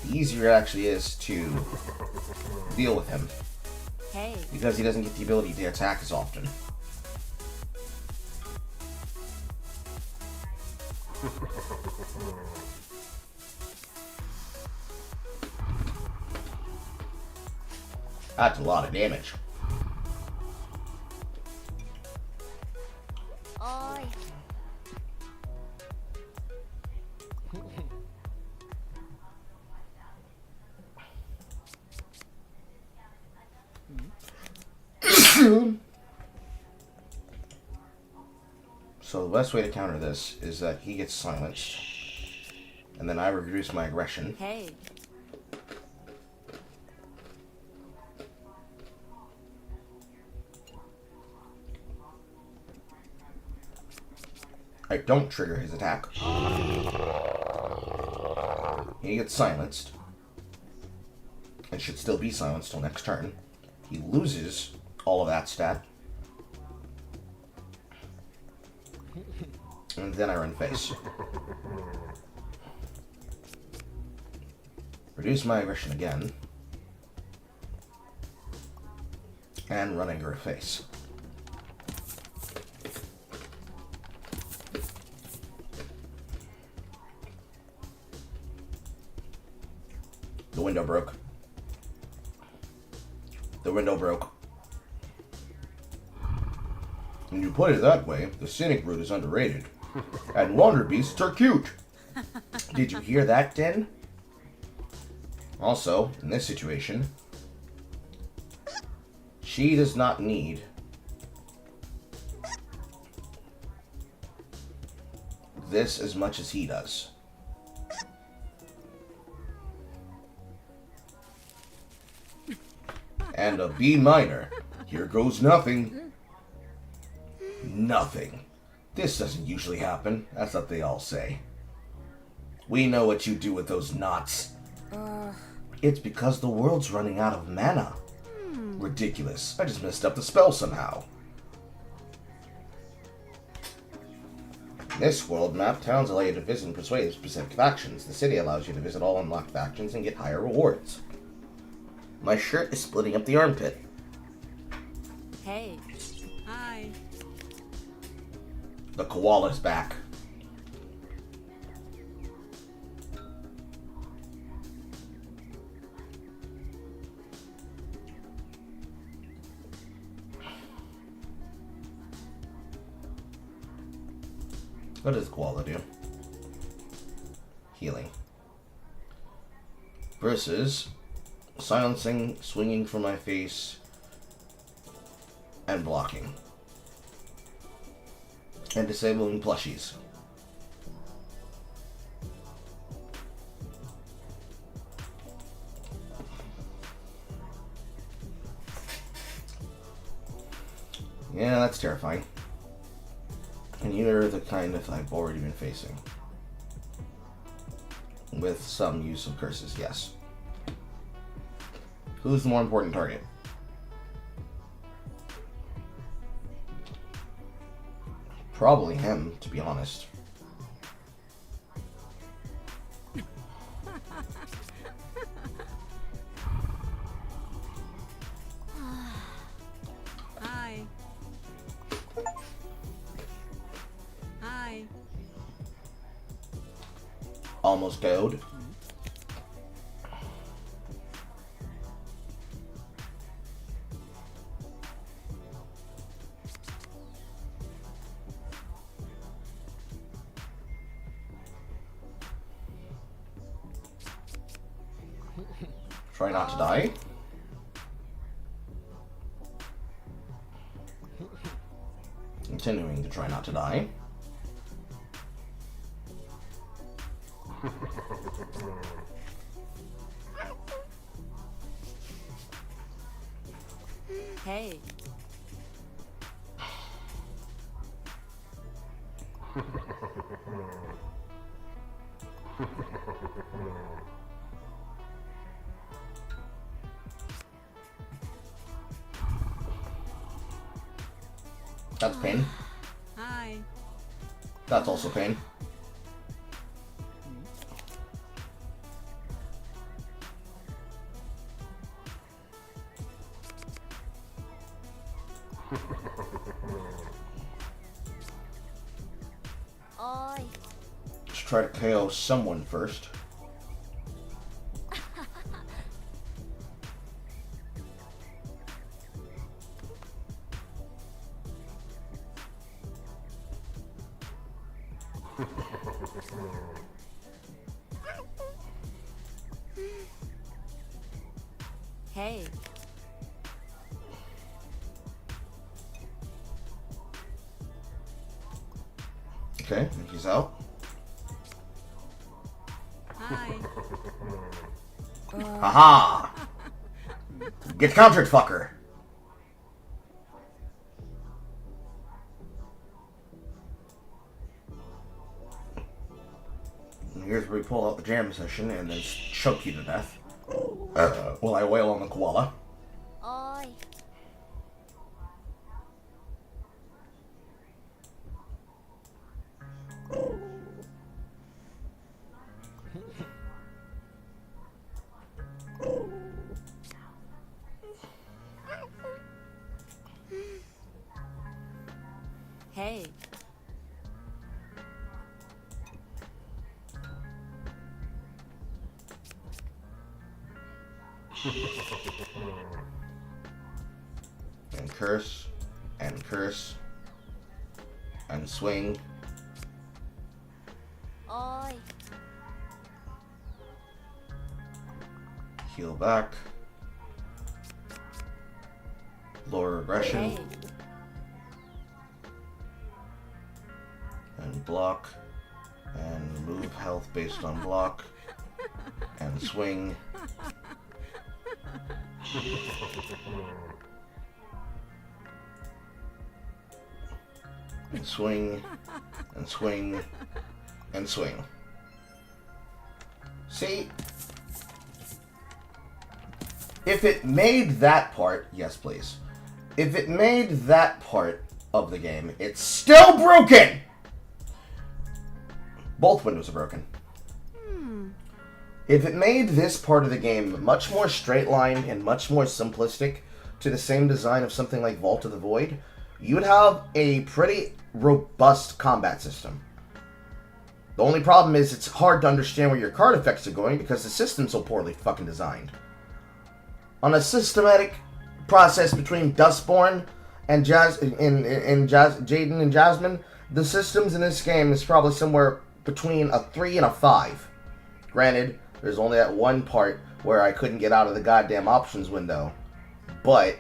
the easier it actually is to deal with him. Hey. Because he doesn't get the ability to attack as often. That's a lot of damage. Oi. So the best way to counter this is that he gets silenced, and then I reduce my aggression. Hey. I don't trigger his attack. He gets silenced, and should still be silenced till next turn. He loses all of that stat. And then I run face. Reduce my aggression again. And run anger face. The window broke. The window broke. When you put it that way, the scenic route is underrated. And wander beasts are cute. Did you hear that, Den? Also, in this situation, she does not need this as much as he does. And a B minor. Here goes nothing. Nothing. This doesn't usually happen. That's what they all say. We know what you do with those knots. It's because the world's running out of mana. Ridiculous. I just messed up the spell somehow. This world map, towns allow you to visit and persuade specific factions. The city allows you to visit all unlocked factions and get higher rewards. My shirt is splitting up the armpit. Hey. Hi. The koala's back. What does koala do? Healing. Versus silencing, swinging from my face, and blocking. And disabling plushies. Yeah, that's terrifying. And you're the kind of I've already been facing. With some use of curses, yes. Who's the more important target? Probably him, to be honest. almost goad. Try not to die. Continuing to try not to die. Hey. That's pain. Hi. That's also pain. Oi. Let's try to KO someone first. Hey. Okay, he's out. Hi. Haha! Get countered, fucker! And here's where we pull out the jam session and then choke you to death. While I wail on the koala. Oi. Hey. And curse. And curse. And swing. Oi. Heal back. Lower aggression. Hey. And block. And remove health based on block. And swing. And swing. And swing. And swing. See? If it made that part, yes please. If it made that part of the game, it's still broken! Both windows are broken. If it made this part of the game much more straight line and much more simplistic to the same design of something like Vault of the Void, you would have a pretty robust combat system. The only problem is it's hard to understand where your card effects are going because the system's so poorly fucking designed. On a systematic process between Dustborn and Jaden and Jasmine, the systems in this game is probably somewhere between a 3 and a 5. Granted, there's only that one part where I couldn't get out of the goddamn options window. But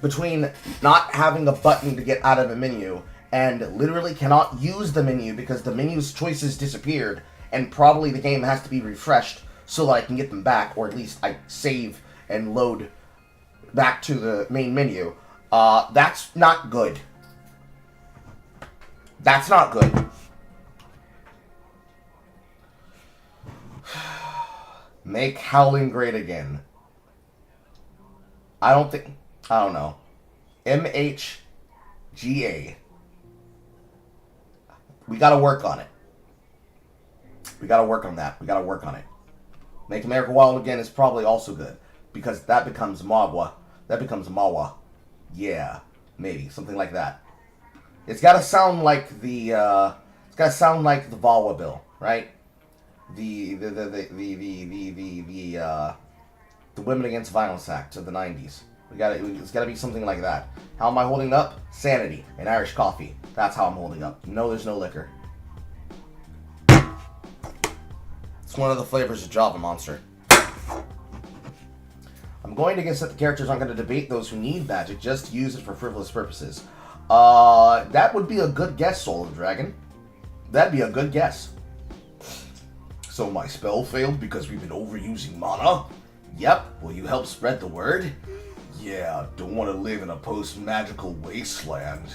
between not having a button to get out of the menu and literally cannot use the menu because the menu's choices disappeared and probably the game has to be refreshed so that I can get them back, or at least I save and load back to the main menu, that's not good. That's not good. Make Howling great again. I don't know. MHGA. We gotta work on it. We gotta work on that. We gotta work on it. Make America Wild again is probably also good. Because that becomes Magwa. That becomes Mawa. Yeah. Maybe. Something like that. It's gotta sound like the It's gotta sound like the VAWA bill, right? The Women Against Violence Act of the 90s. It's gotta be something like that. How am I holding up? Sanity and Irish coffee. That's how I'm holding up. No, there's no liquor. It's one of the flavors of Java Monster. I'm going to guess that the characters aren't going to debate those who need magic, just use it for frivolous purposes. That would be a good guess, Soul of the Dragon. That'd be a good guess. So my spell failed because we've been overusing mana? Yep, will you help spread the word? Yeah, don't want to live in a post-magical wasteland.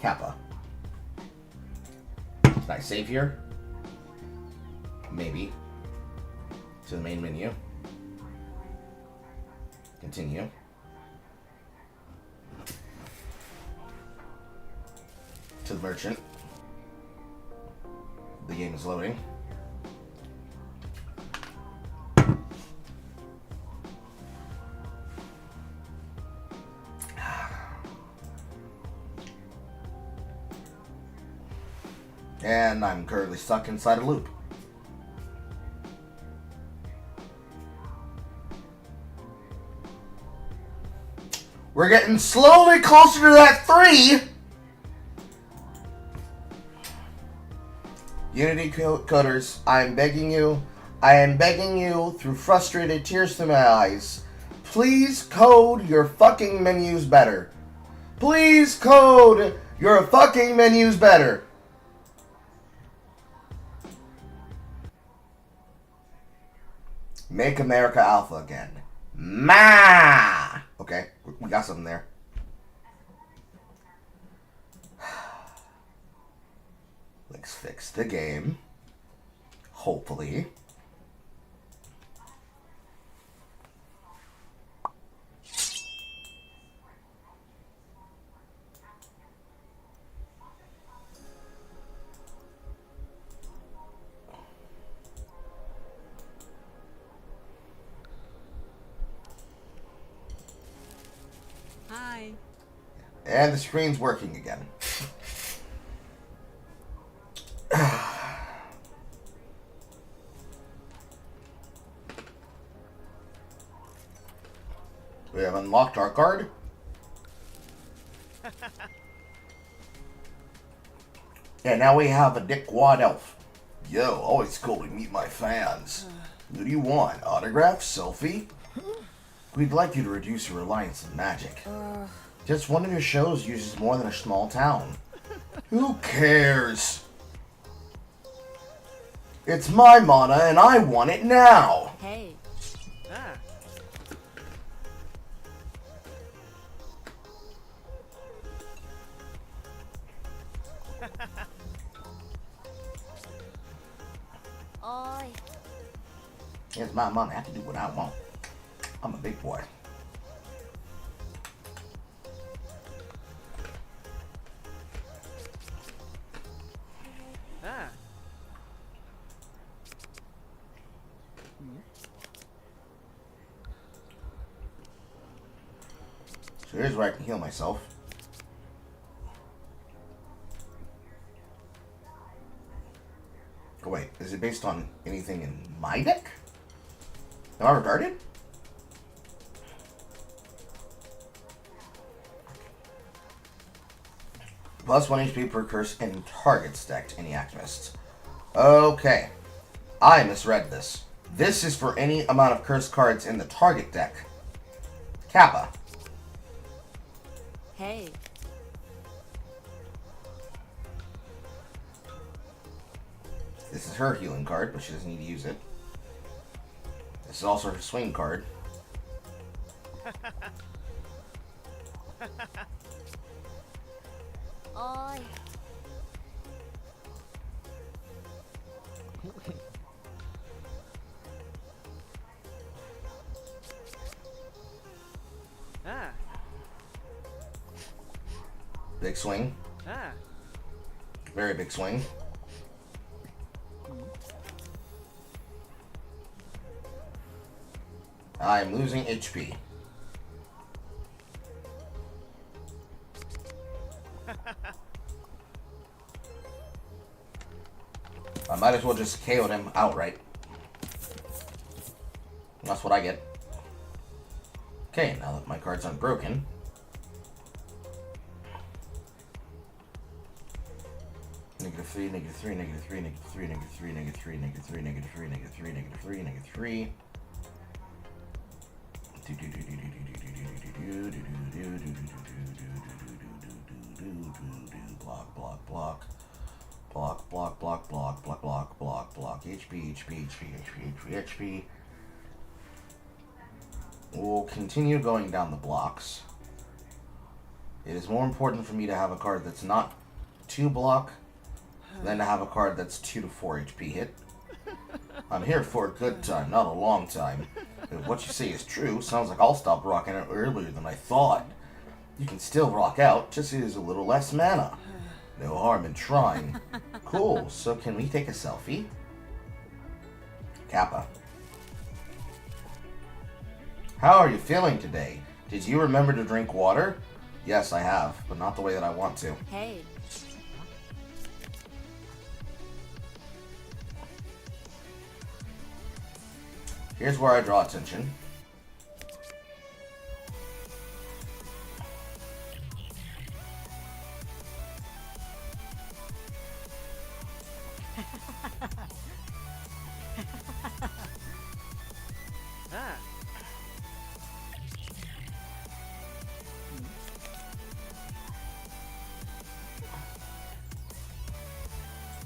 Kappa. Can I save here? Maybe. To the main menu. Continue. To the merchant. The game is loading. And I'm currently stuck inside a loop. We're getting slowly closer to that 3! Unity coders, I am begging you, through frustrated tears to my eyes, please code your fucking menus better. Please code your fucking menus better. Make America Alpha again. Ma! Okay, we got something there. Let's fix the game. Hopefully. Hi. And the screen's working again. We have unlocked our card. And now we have a dickwad elf. Yo, always cool to meet my fans. What do you want? Autograph? Selfie? We'd like you to reduce your reliance on magic. Just one of your shows uses more than a small town. Who cares? It's my mana and I want it now. Hey. Ah. Oi. It's my mana. I have to do what I want. I'm a big boy. Ah. So here's where I can heal myself. Oh wait, is it based on anything in my deck? Am I retarded? Plus 1 HP per curse in target stacked any activists. Okay. I misread this. This is for any amount of curse cards in the target deck. Kappa. Hey. This is her healing card, but she doesn't need to use it. This is also her swing card. Oi. Ah. Big swing. Ah. Very big swing. I'm losing HP. I might as well just KO'd him outright. That's what I get. Okay, now that my cards aren't broken. -3, -3, -3, -3, -3, -3, -3, -3, -3, -3, -3. Block, block, block. Block, block, block, block, block, block, block, block. HP, HP, HP, HP, HP, HP. We'll continue going down the blocks. It is more important for me to have a card that's not 2 block than to have a card that's 2 to 4 HP hit. I'm here for a good time, not a long time. If what you say is true, sounds like I'll stop rocking out earlier than I thought. You can still rock out, just use a little less mana. No harm in trying. Cool, so can we take a selfie? Kappa. How are you feeling today? Did you remember to drink water? Yes, I have, but not the way that I want to. Hey. Here's where I draw attention.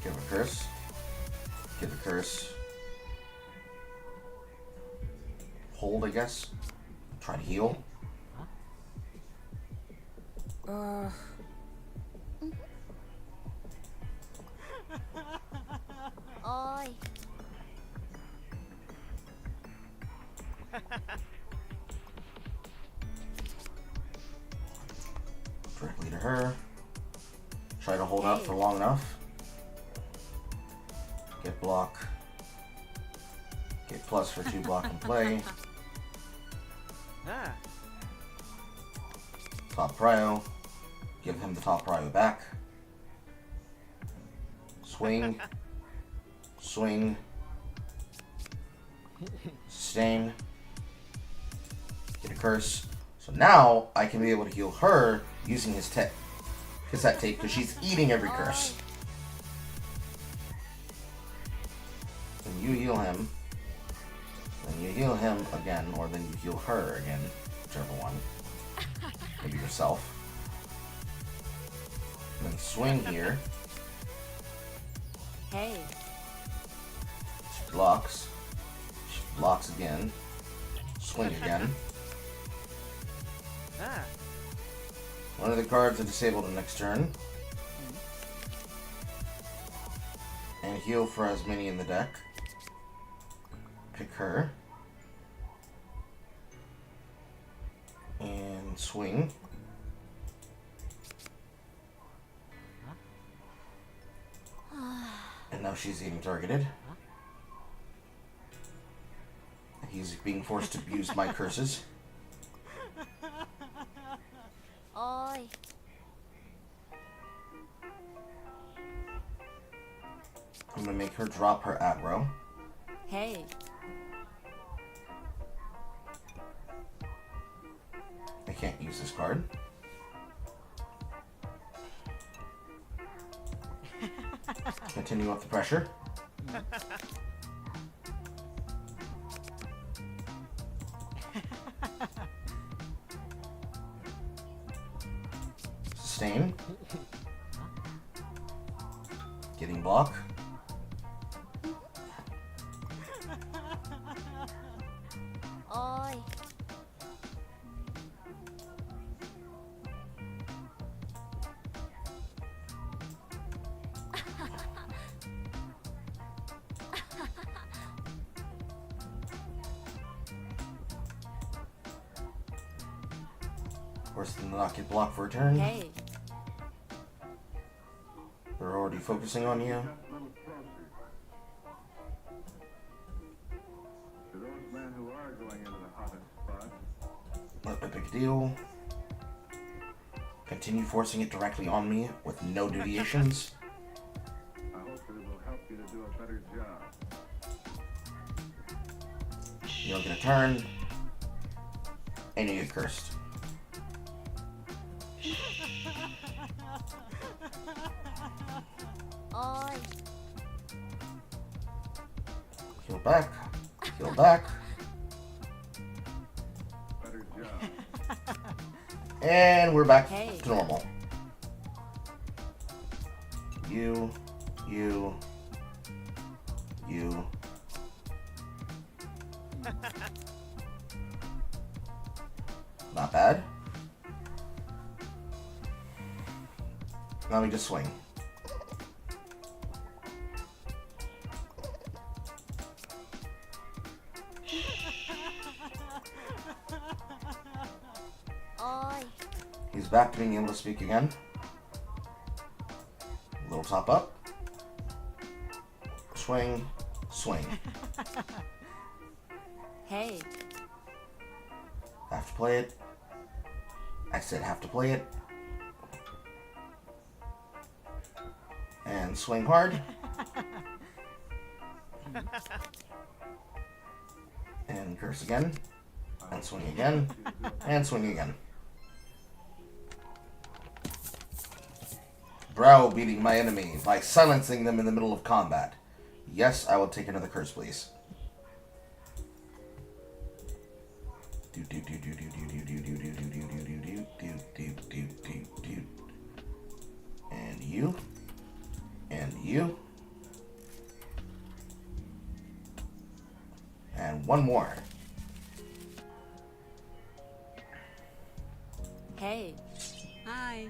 Give a curse. Give a curse. Hold, I guess. Try to heal. Oi. Directly to her. Try to hold out for long enough. Get block. Get plus for 2 block and play. Top prio. Give him the top prio back. Swing. Swing. Sustain. Get a curse. So now I can be able to heal her using his cassette tape because she's eating every curse. And you heal him. Then you heal him again, or then you heal her again, whichever one. Maybe yourself. And then swing here. Hey. She blocks. She blocks again. Swing again. One of the cards are disabled the next turn. And heal for as many in the deck. Pick her. And swing. And now she's getting targeted. He's being forced to use my curses. Oi. I'm gonna make her drop her aggro. Hey. I can't use this card. Continue up the pressure. Sustain. Getting block. Oi. Of course, then not get blocked for a turn. Hey. They're already focusing on you. Just a little closer. To those men who are going into the hottest spot, Let me pick a deal. Continue forcing it directly on me with no deviations. I hope that it will help you to do a better You don't get a turn. And you get cursed. Oi. Heal back. Heal back. Better job. And we're back Hey. to normal. You. Not bad. Now we just swing. Oi. He's back to being able to speak again. Little top up. Swing. Swing. Hey. Have to play it. I said have to play it. And swing hard. And curse again. And swing again. And swing again. Browbeating my enemy by silencing them in the middle of combat. Yes, I will take another curse, please. And you. And you. And one more. Hey. Hi.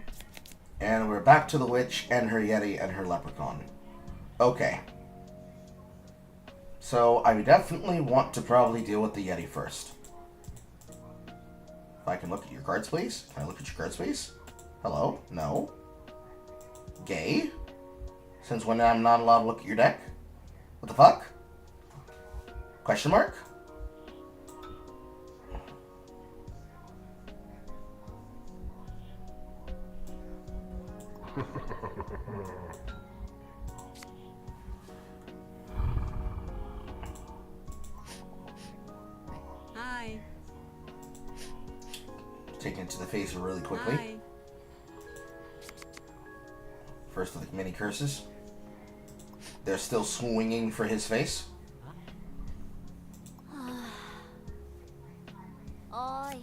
And we're back to the witch and her yeti and her leprechaun. Okay. So I definitely want to probably deal with the yeti first. If I can look at your cards, please. Can I look at your cards, please? Hello? No? Gay? Since when I'm not allowed to look at your deck? What the fuck? Question mark? Hi. Taking it to the face really quickly. Hi. First of the mini curses. They're still swinging for his face. Oi.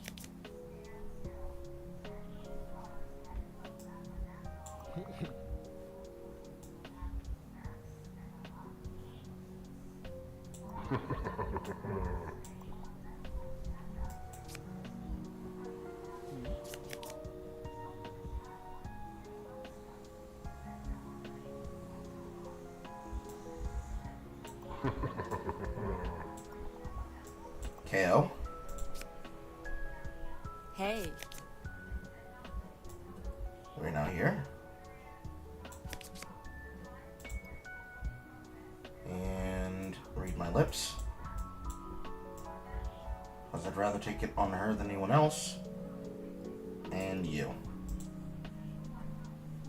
KO. Hey. We're now here. And read my lips. Because I'd rather take it on her than anyone else. And you.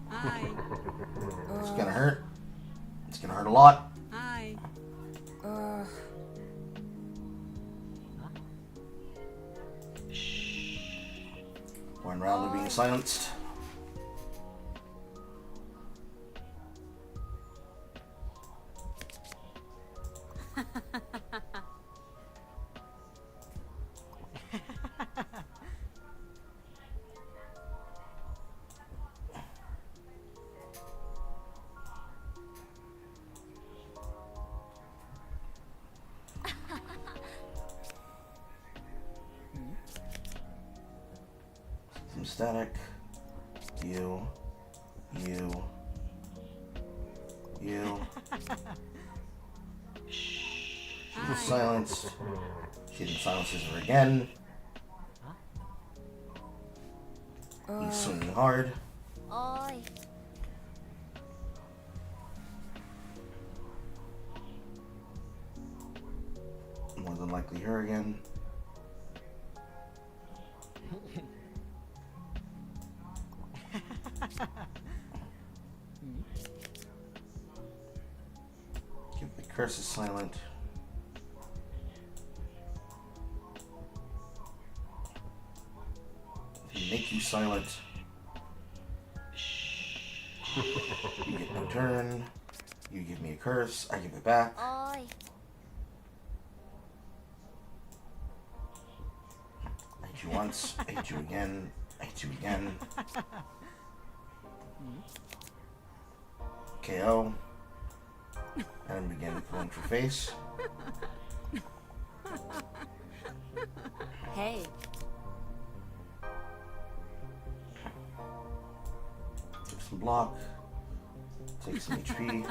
Hi. It's gonna hurt. It's gonna hurt a lot. Hi. One round of being silenced. Some static. You. She was silenced. She then silences her again. He's swinging hard. Oi. More than likely her again. Keep the curses silent. and make you silent. You get no turn. You give me a curse. I give it back. Oi. I hit you once. I hit you again. I hit you again. KO. And begin going for face. Hey. Take some block. Take some HP.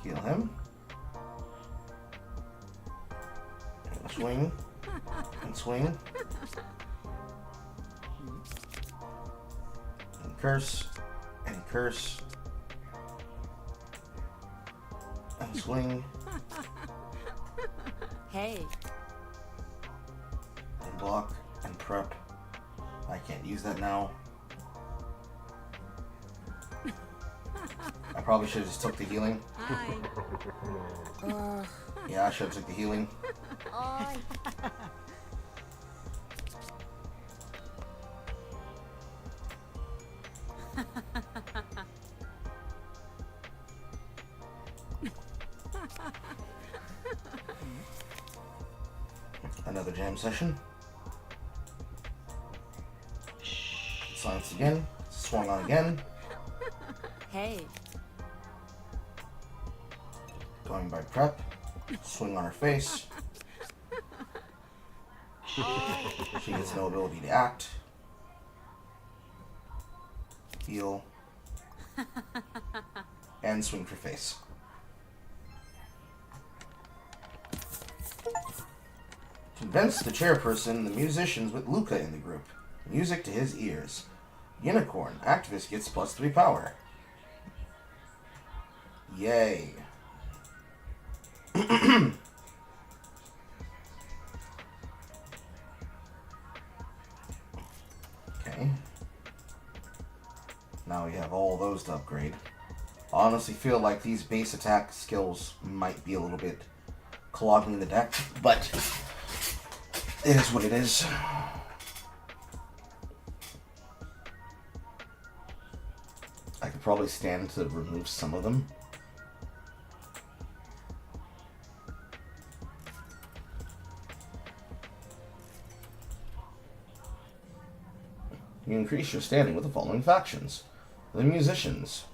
Heal him. And swing. And swing. And curse. And curse. And swing. Hey. And block. And prep. I can't use that now. I probably should have just took the healing. Hi. Yeah, I should have took the healing. Oi. Another jam session. Silence again. Swung on again. Hey. Going by prep. Swing on her face. She gets no ability to act. Heal. And swing for face. Convince the chairperson, the musicians with Luca in the group. Music to his ears. Unicorn. Activist gets +3 power. Yay. Okay. Now we have all those to upgrade. I honestly feel like these base attack skills might be a little bit clogging the deck, but it is what it is. I could probably stand to remove some of them. You increase your standing with the following factions. The musicians.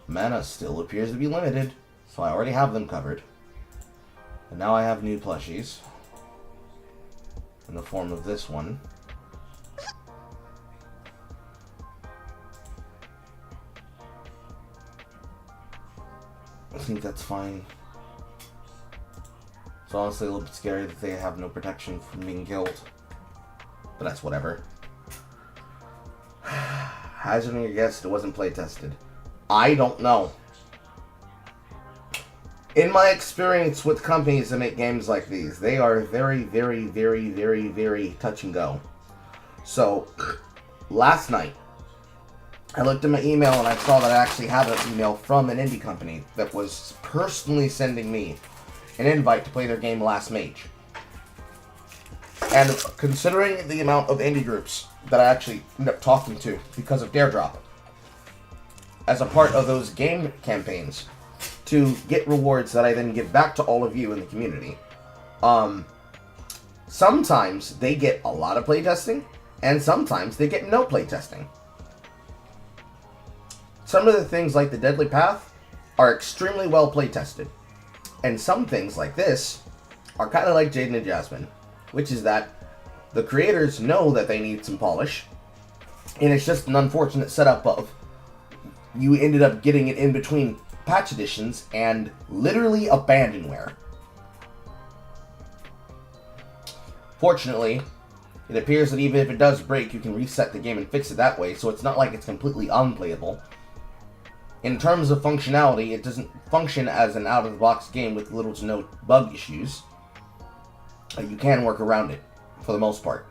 Mana still appears to be limited, so I already have them covered. And now I have new plushies. In the form of this one. I think that's fine. It's honestly a little bit scary that they have no protection from being killed. But that's whatever. Hazarding a guess, it wasn't play tested. I don't know. In my experience with companies that make games like these, they are very, very, very, very, very touch and go. So, last night, I looked at my email and I saw that I actually had an email from an indie company that was personally sending me an invite to play their game Last Mage. And considering the amount of indie groups that I actually ended up talking to because of Dare Drop, as a part of those game campaigns, to get rewards that I then give back to all of you in the community, sometimes they get a lot of playtesting, and sometimes they get no playtesting. Some of the things like the Deadly Path are extremely well playtested, and some things like this are kind of like Jaden and Jasmine, which is that the creators know that they need some polish, and it's just an unfortunate setup of you ended up getting it in between patch editions and literally abandonware. Fortunately, it appears that even if it does break, you can reset the game and fix it that way, so it's not like it's completely unplayable. In terms of functionality, it doesn't function as an out-of-the-box game with little to no bug issues. You can work around it, for the most part.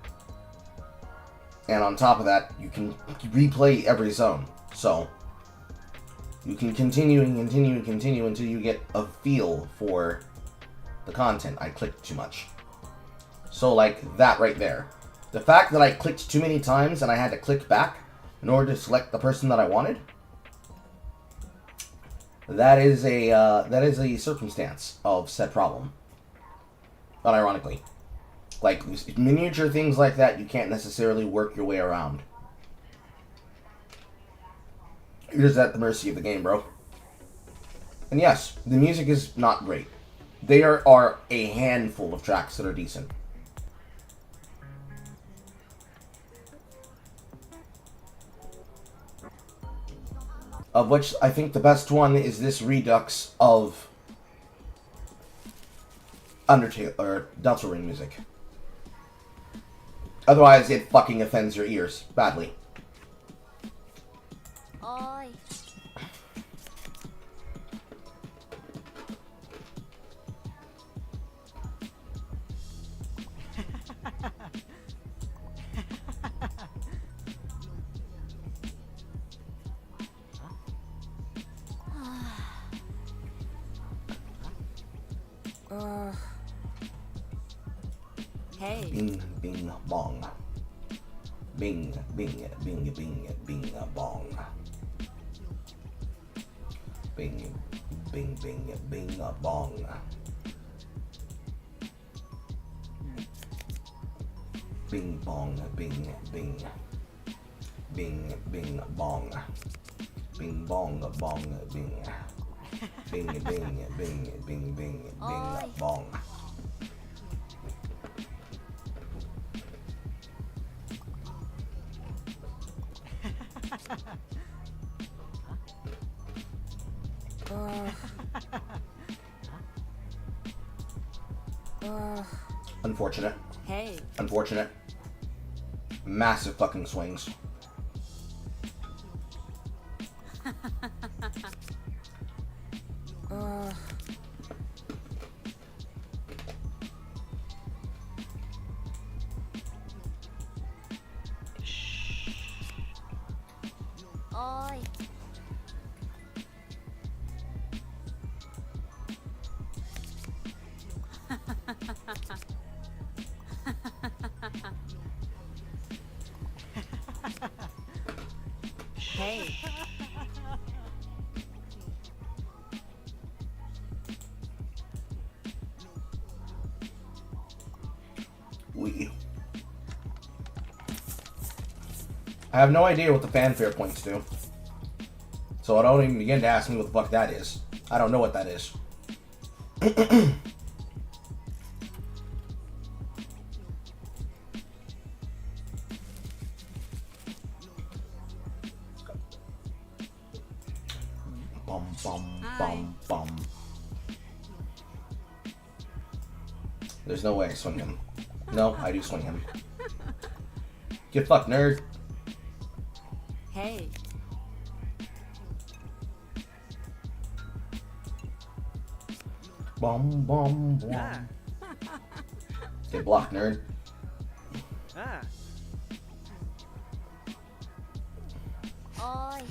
And on top of that, you can replay every zone. So, you can continue and continue and continue until you get a feel for the content. I clicked too much. So, like, that right there. The fact that I clicked too many times and I had to click back in order to select the person that I wanted, that is a circumstance of said problem. Not ironically. Like, miniature things like that, you can't necessarily work your way around. You're just at the mercy of the game, bro. And yes, the music is not great. There are a handful of tracks that are decent. Of which I think the best one is this redux of Undertale or Delta Ring music. Otherwise, it fucking offends your ears badly. Oi. Hey. Bing, bing, bong. Bing, bing, bing, bing, bing, bong. Bing, bing, bing, bing, bong. Bing, bong, bing, bing. Bing, bing, bong. Bing, bong, bong, bing. Bing, bing, bing, bing, bing, bing, bong. Unfortunate. Hey. Unfortunate. Massive fucking swings. Oi. Hey. I have no idea what the fanfare points do. So don't even begin to ask me what the fuck that is. I don't know what that is. Bum, bum, bum, bum. There's no way I swing him. No, I do swing him. Get fucked, nerd. Hey. Bum, bum, bum. Ah. Get blocked, nerd. Ah. Oi.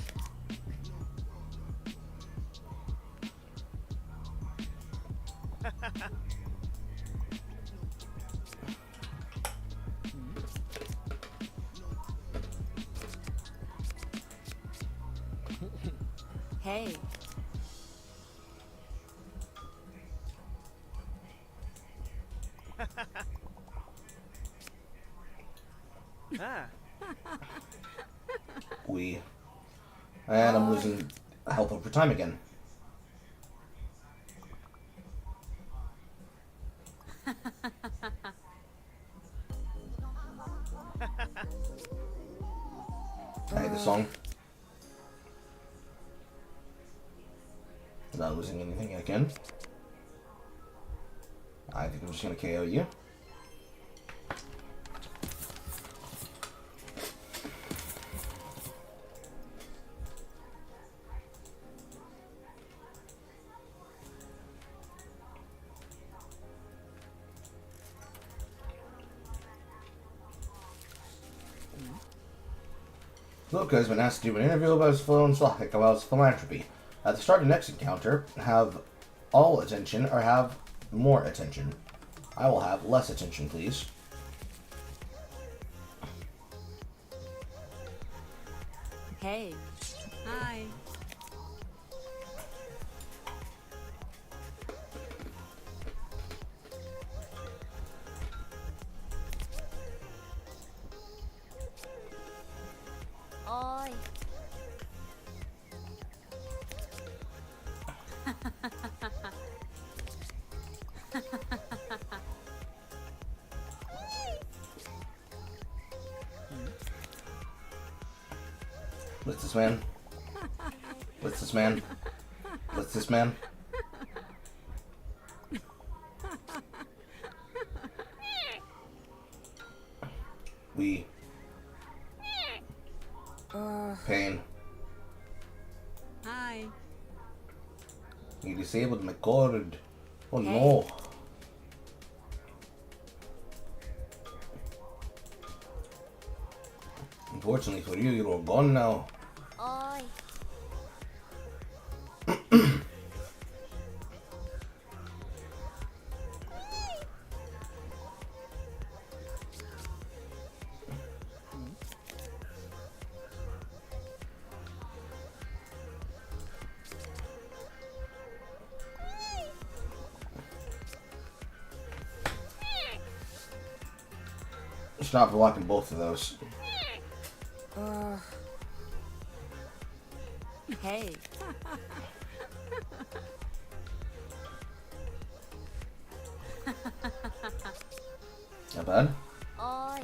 Hey. Ah. And I'm losing health over time again. I hate this song. Not losing anything again. I think I'm just gonna KO you. Luca has been asked to do an interview about his philanthropy. At the start of the next encounter, have all attention or have more attention. I will have less attention, please. Hey. Hi. Oi. What's this man? What's this man? What's this man? We. Pain. Hi. You disabled my cord. Oh Hey. no. Unfortunately for you, you're all gone now. Oi. Stop blocking both of those. Hey. Not bad. Oi.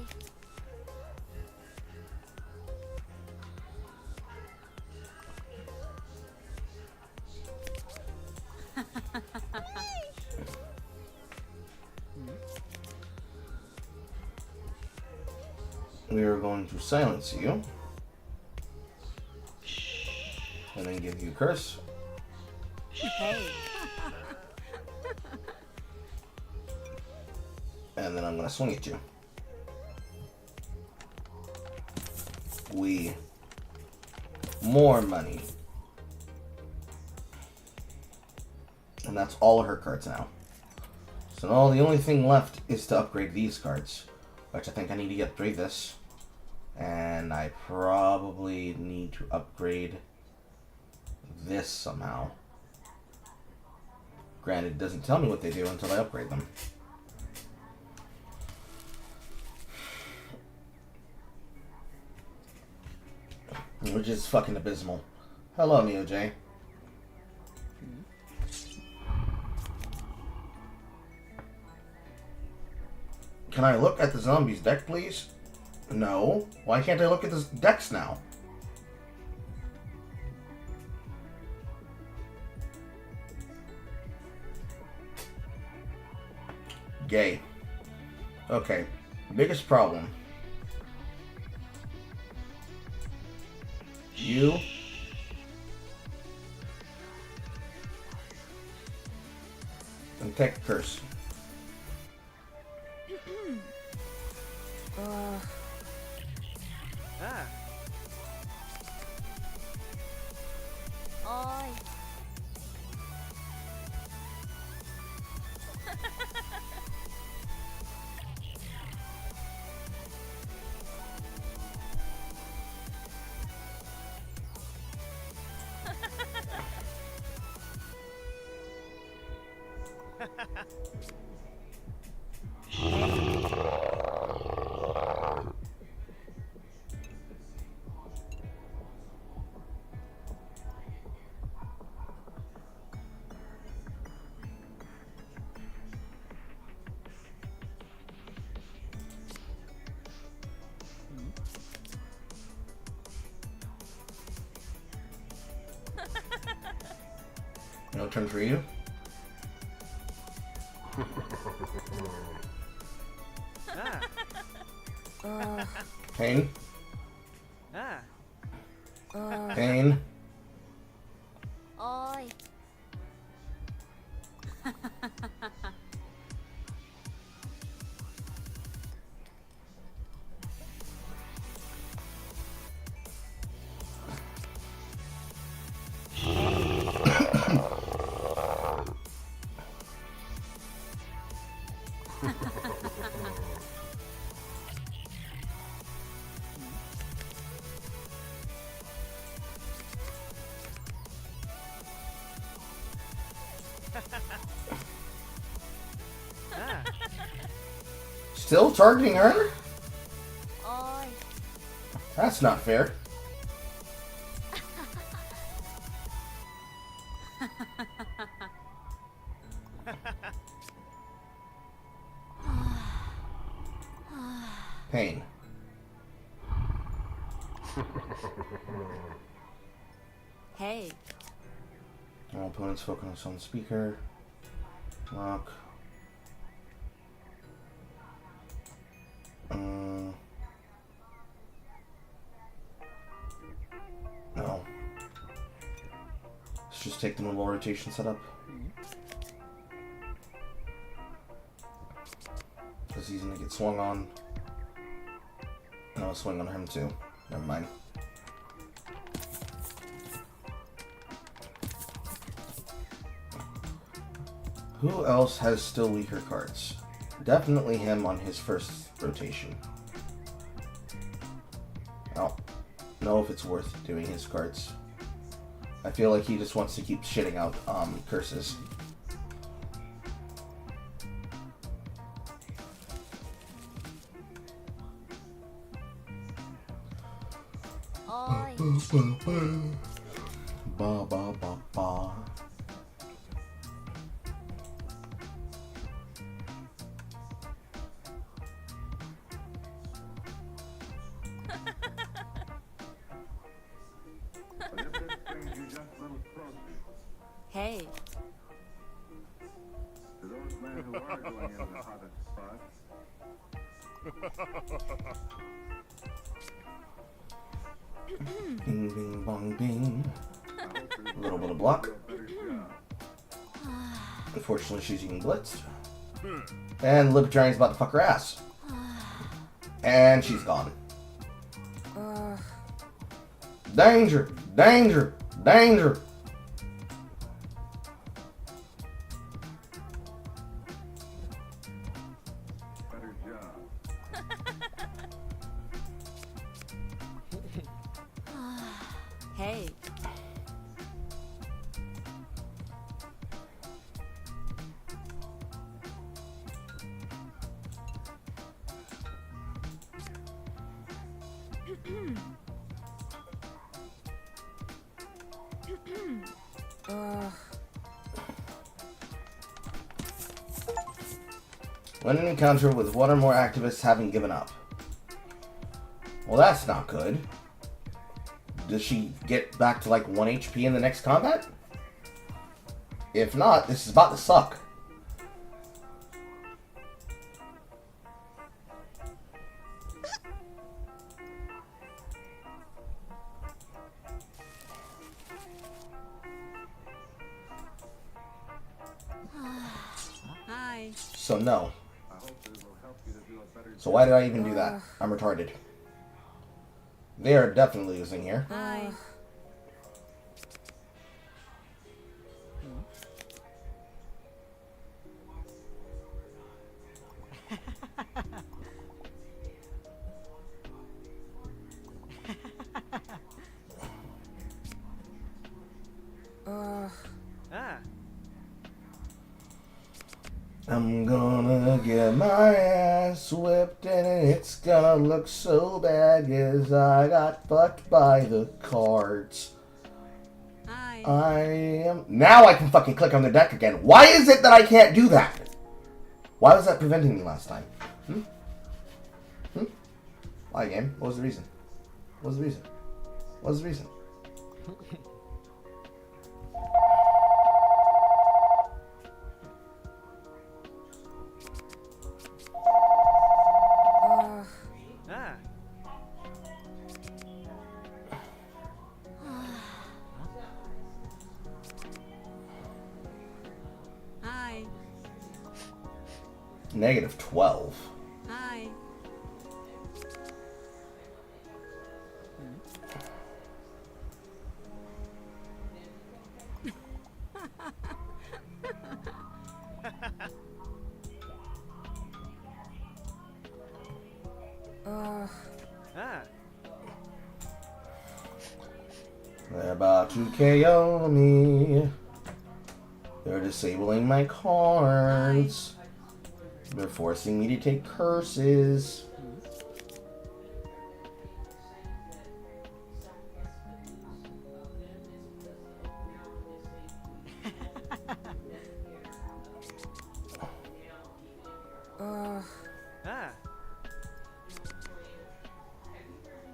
We are going to silence you. And then give you a curse. Hey. And then I'm going to swing at you. We. More money. And that's all of her cards now. So now the only thing left is to upgrade these cards. Which I think I need to upgrade this. And I probably need to upgrade this somehow. Granted, it doesn't tell me what they do until I upgrade them. Which is fucking abysmal. Hello, NeoJ. Can I look at the zombies deck, please? No. Why can't I look at the decks now? Gay. Okay. Biggest problem. You. And tech curse. Ah. Oi. No turn for you. Ah. Pain. Ah. Pain. Oi. Ah. Still targeting her? Oi. That's not fair. Pain. Hey. All opponents focus on the speaker. Lock. No. Let's just take the normal rotation setup. Because he's gonna get swung on. And I'll swing on him too. Never mind. Who else has still weaker cards? Definitely him on his first rotation. I don't know if it's worth doing his cards. I feel like he just wants to keep shitting out curses. Oi. Ba ba ba ba. But if this brings you just a little closer Hey. to those men who are going into the hottest spots, Bing bing bong bing. I hope there's A little bit of do block. a better job. Unfortunately, she's getting blitzed. And Libertarian's about to fuck her ass. And she's gone. Danger! Danger! Danger! Better job. Hey. Win an encounter with one or more activists having given up. Well, that's not good. Does she get back to like 1 HP in the next combat? If not, this is about to suck. Hi. So no. I hope it will help you to do a better So why did I even do that? I'm retarded. They are definitely losing here. Hi. Ah. I'm gonna get my ass whipped and it's gonna look so bad 'cause I got fucked by the cards. Hi. I am... Now I can fucking click on the deck again. Why is it that I can't do that? Why was that preventing me last time? Why, game? What was the reason? What was the reason? What was the reason? Ah. Hi. Negative 12. Hi. Ah. They're about to KO me. They're disabling my cards. They're forcing me to take curses.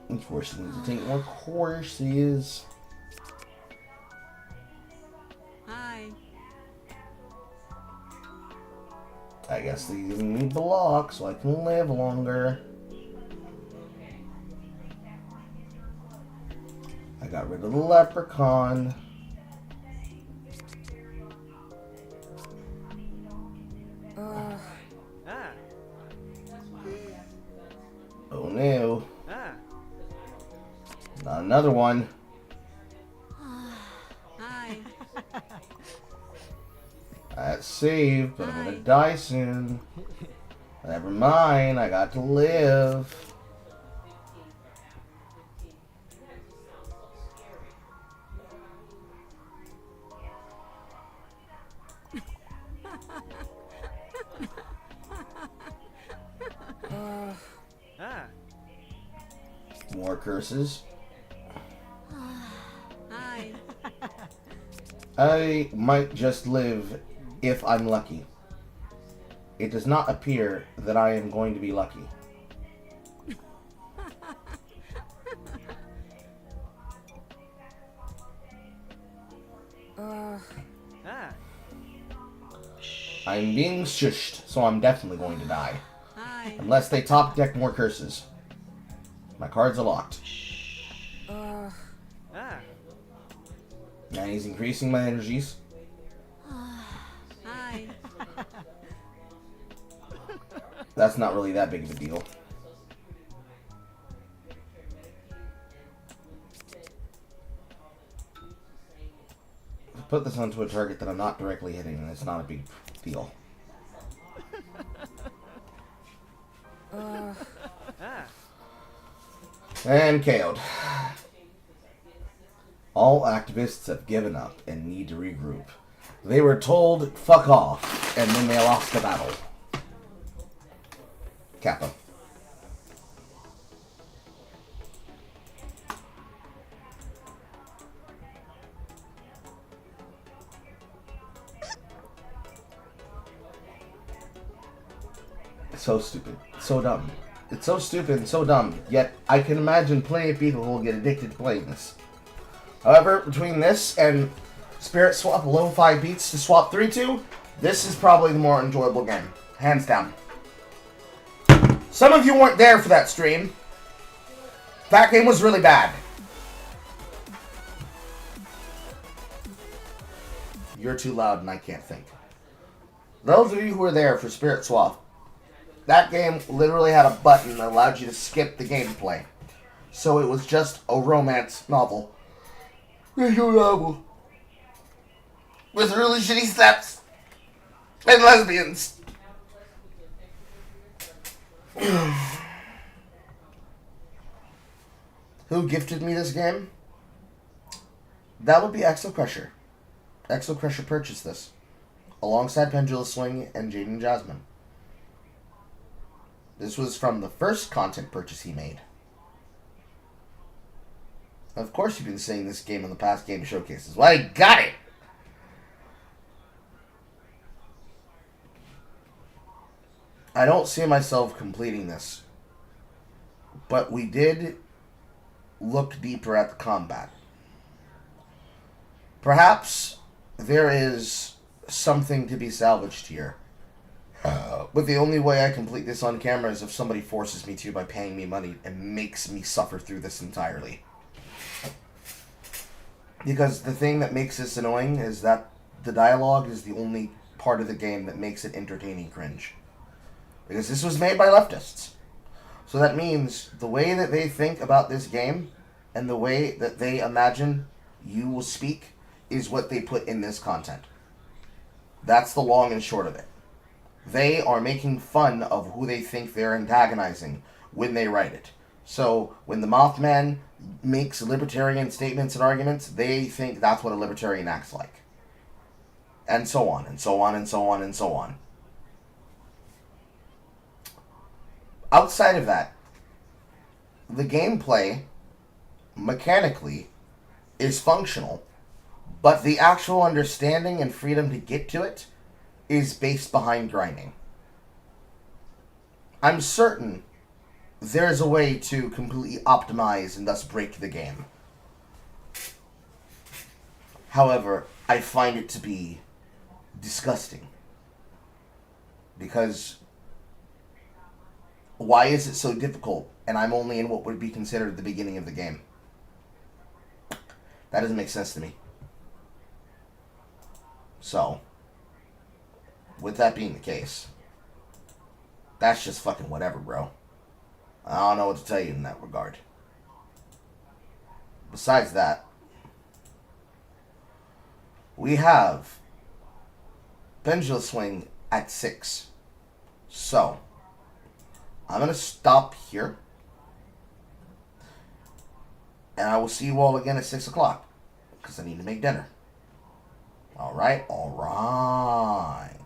And forcing me to take more courses. Hi. I guess they're giving me blocks so I can live longer. I got rid of the leprechaun. Oh no. Not another one. Hi. That's saved, but I'm gonna die soon. Never mind, I got to live. More curses. Hi. I might just live if I'm lucky. It does not appear that I am going to be lucky. I'm being shushed, so I'm definitely going to die. Hi. Unless they top deck more curses. My cards are locked. And he's increasing my energies. Hi. That's not really that big of a deal. Put this onto a target that I'm not directly hitting, and it's not a big deal. And KO'd. All activists have given up and need to regroup. They were told, fuck off, and then they lost the battle. Kappa. So stupid. So dumb. It's so stupid and so dumb, yet I can imagine plenty of people will get addicted to playing this. However, between this and Spirit Swap Lo-Fi Beats to swap 3 to, this is probably the more enjoyable game. Hands down. Some of you weren't there for that stream. That game was really bad. You're too loud and I can't think. Those of you who were there for Spirit Swap, that game literally had a button that allowed you to skip the gameplay. So it was just a romance novel. Visual novel. With really shitty steps. And lesbians. Who gifted me this game? That would be Exo Crusher. Exo Crusher purchased this. Alongside Pendula Swing and Jaden Jasmine. This was from the first content purchase he made. Of course you've been saying this game in the past game showcases. Well, I got it! I don't see myself completing this. But we did look deeper at the combat. Perhaps there is something to be salvaged here. But the only way I complete this on camera is if somebody forces me to by paying me money and makes me suffer through this entirely. Because the thing that makes this annoying is that the dialogue is the only part of the game that makes it entertaining cringe. Because this was made by leftists. So that means the way that they think about this game and the way that they imagine you will speak is what they put in this content. That's the long and short of it. They are making fun of who they think they're antagonizing when they write it. So when the Mothman makes libertarian statements and arguments, they think that's what a libertarian acts like. And so on, and so on, and so on, and so on. Outside of that, the gameplay, mechanically, is functional, but the actual understanding and freedom to get to it is based behind grinding. I'm certain there's a way to completely optimize and thus break the game. However, I find it to be disgusting. Because why is it so difficult and I'm only in what would be considered the beginning of the game? That doesn't make sense to me. So, with that being the case, that's just fucking whatever, bro. I don't know what to tell you in that regard. Besides that, we have Pendulum Swing at 6. So, I'm going to stop here. And I will see you all again at 6 o'clock. Because I need to make dinner. Alright? Alright.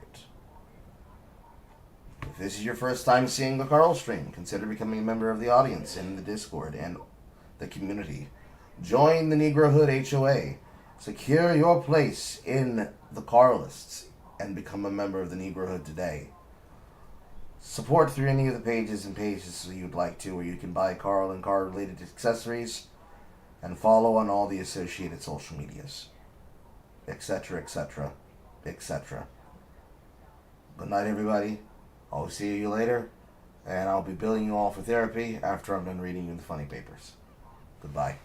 If this is your first time seeing the Carl stream, consider becoming a member of the audience in the Discord and the community. Join the Negrohood HOA. Secure your place in the Carlists and become a member of the Negrohood today. Support through any of the pages you'd like to, where you can buy Carl and Carl-related accessories, and follow on all the associated social medias, etc., etc., etc. Good night, everybody. I'll see you later, and I'll be billing you all for therapy after I'm done reading you the funny papers. Goodbye.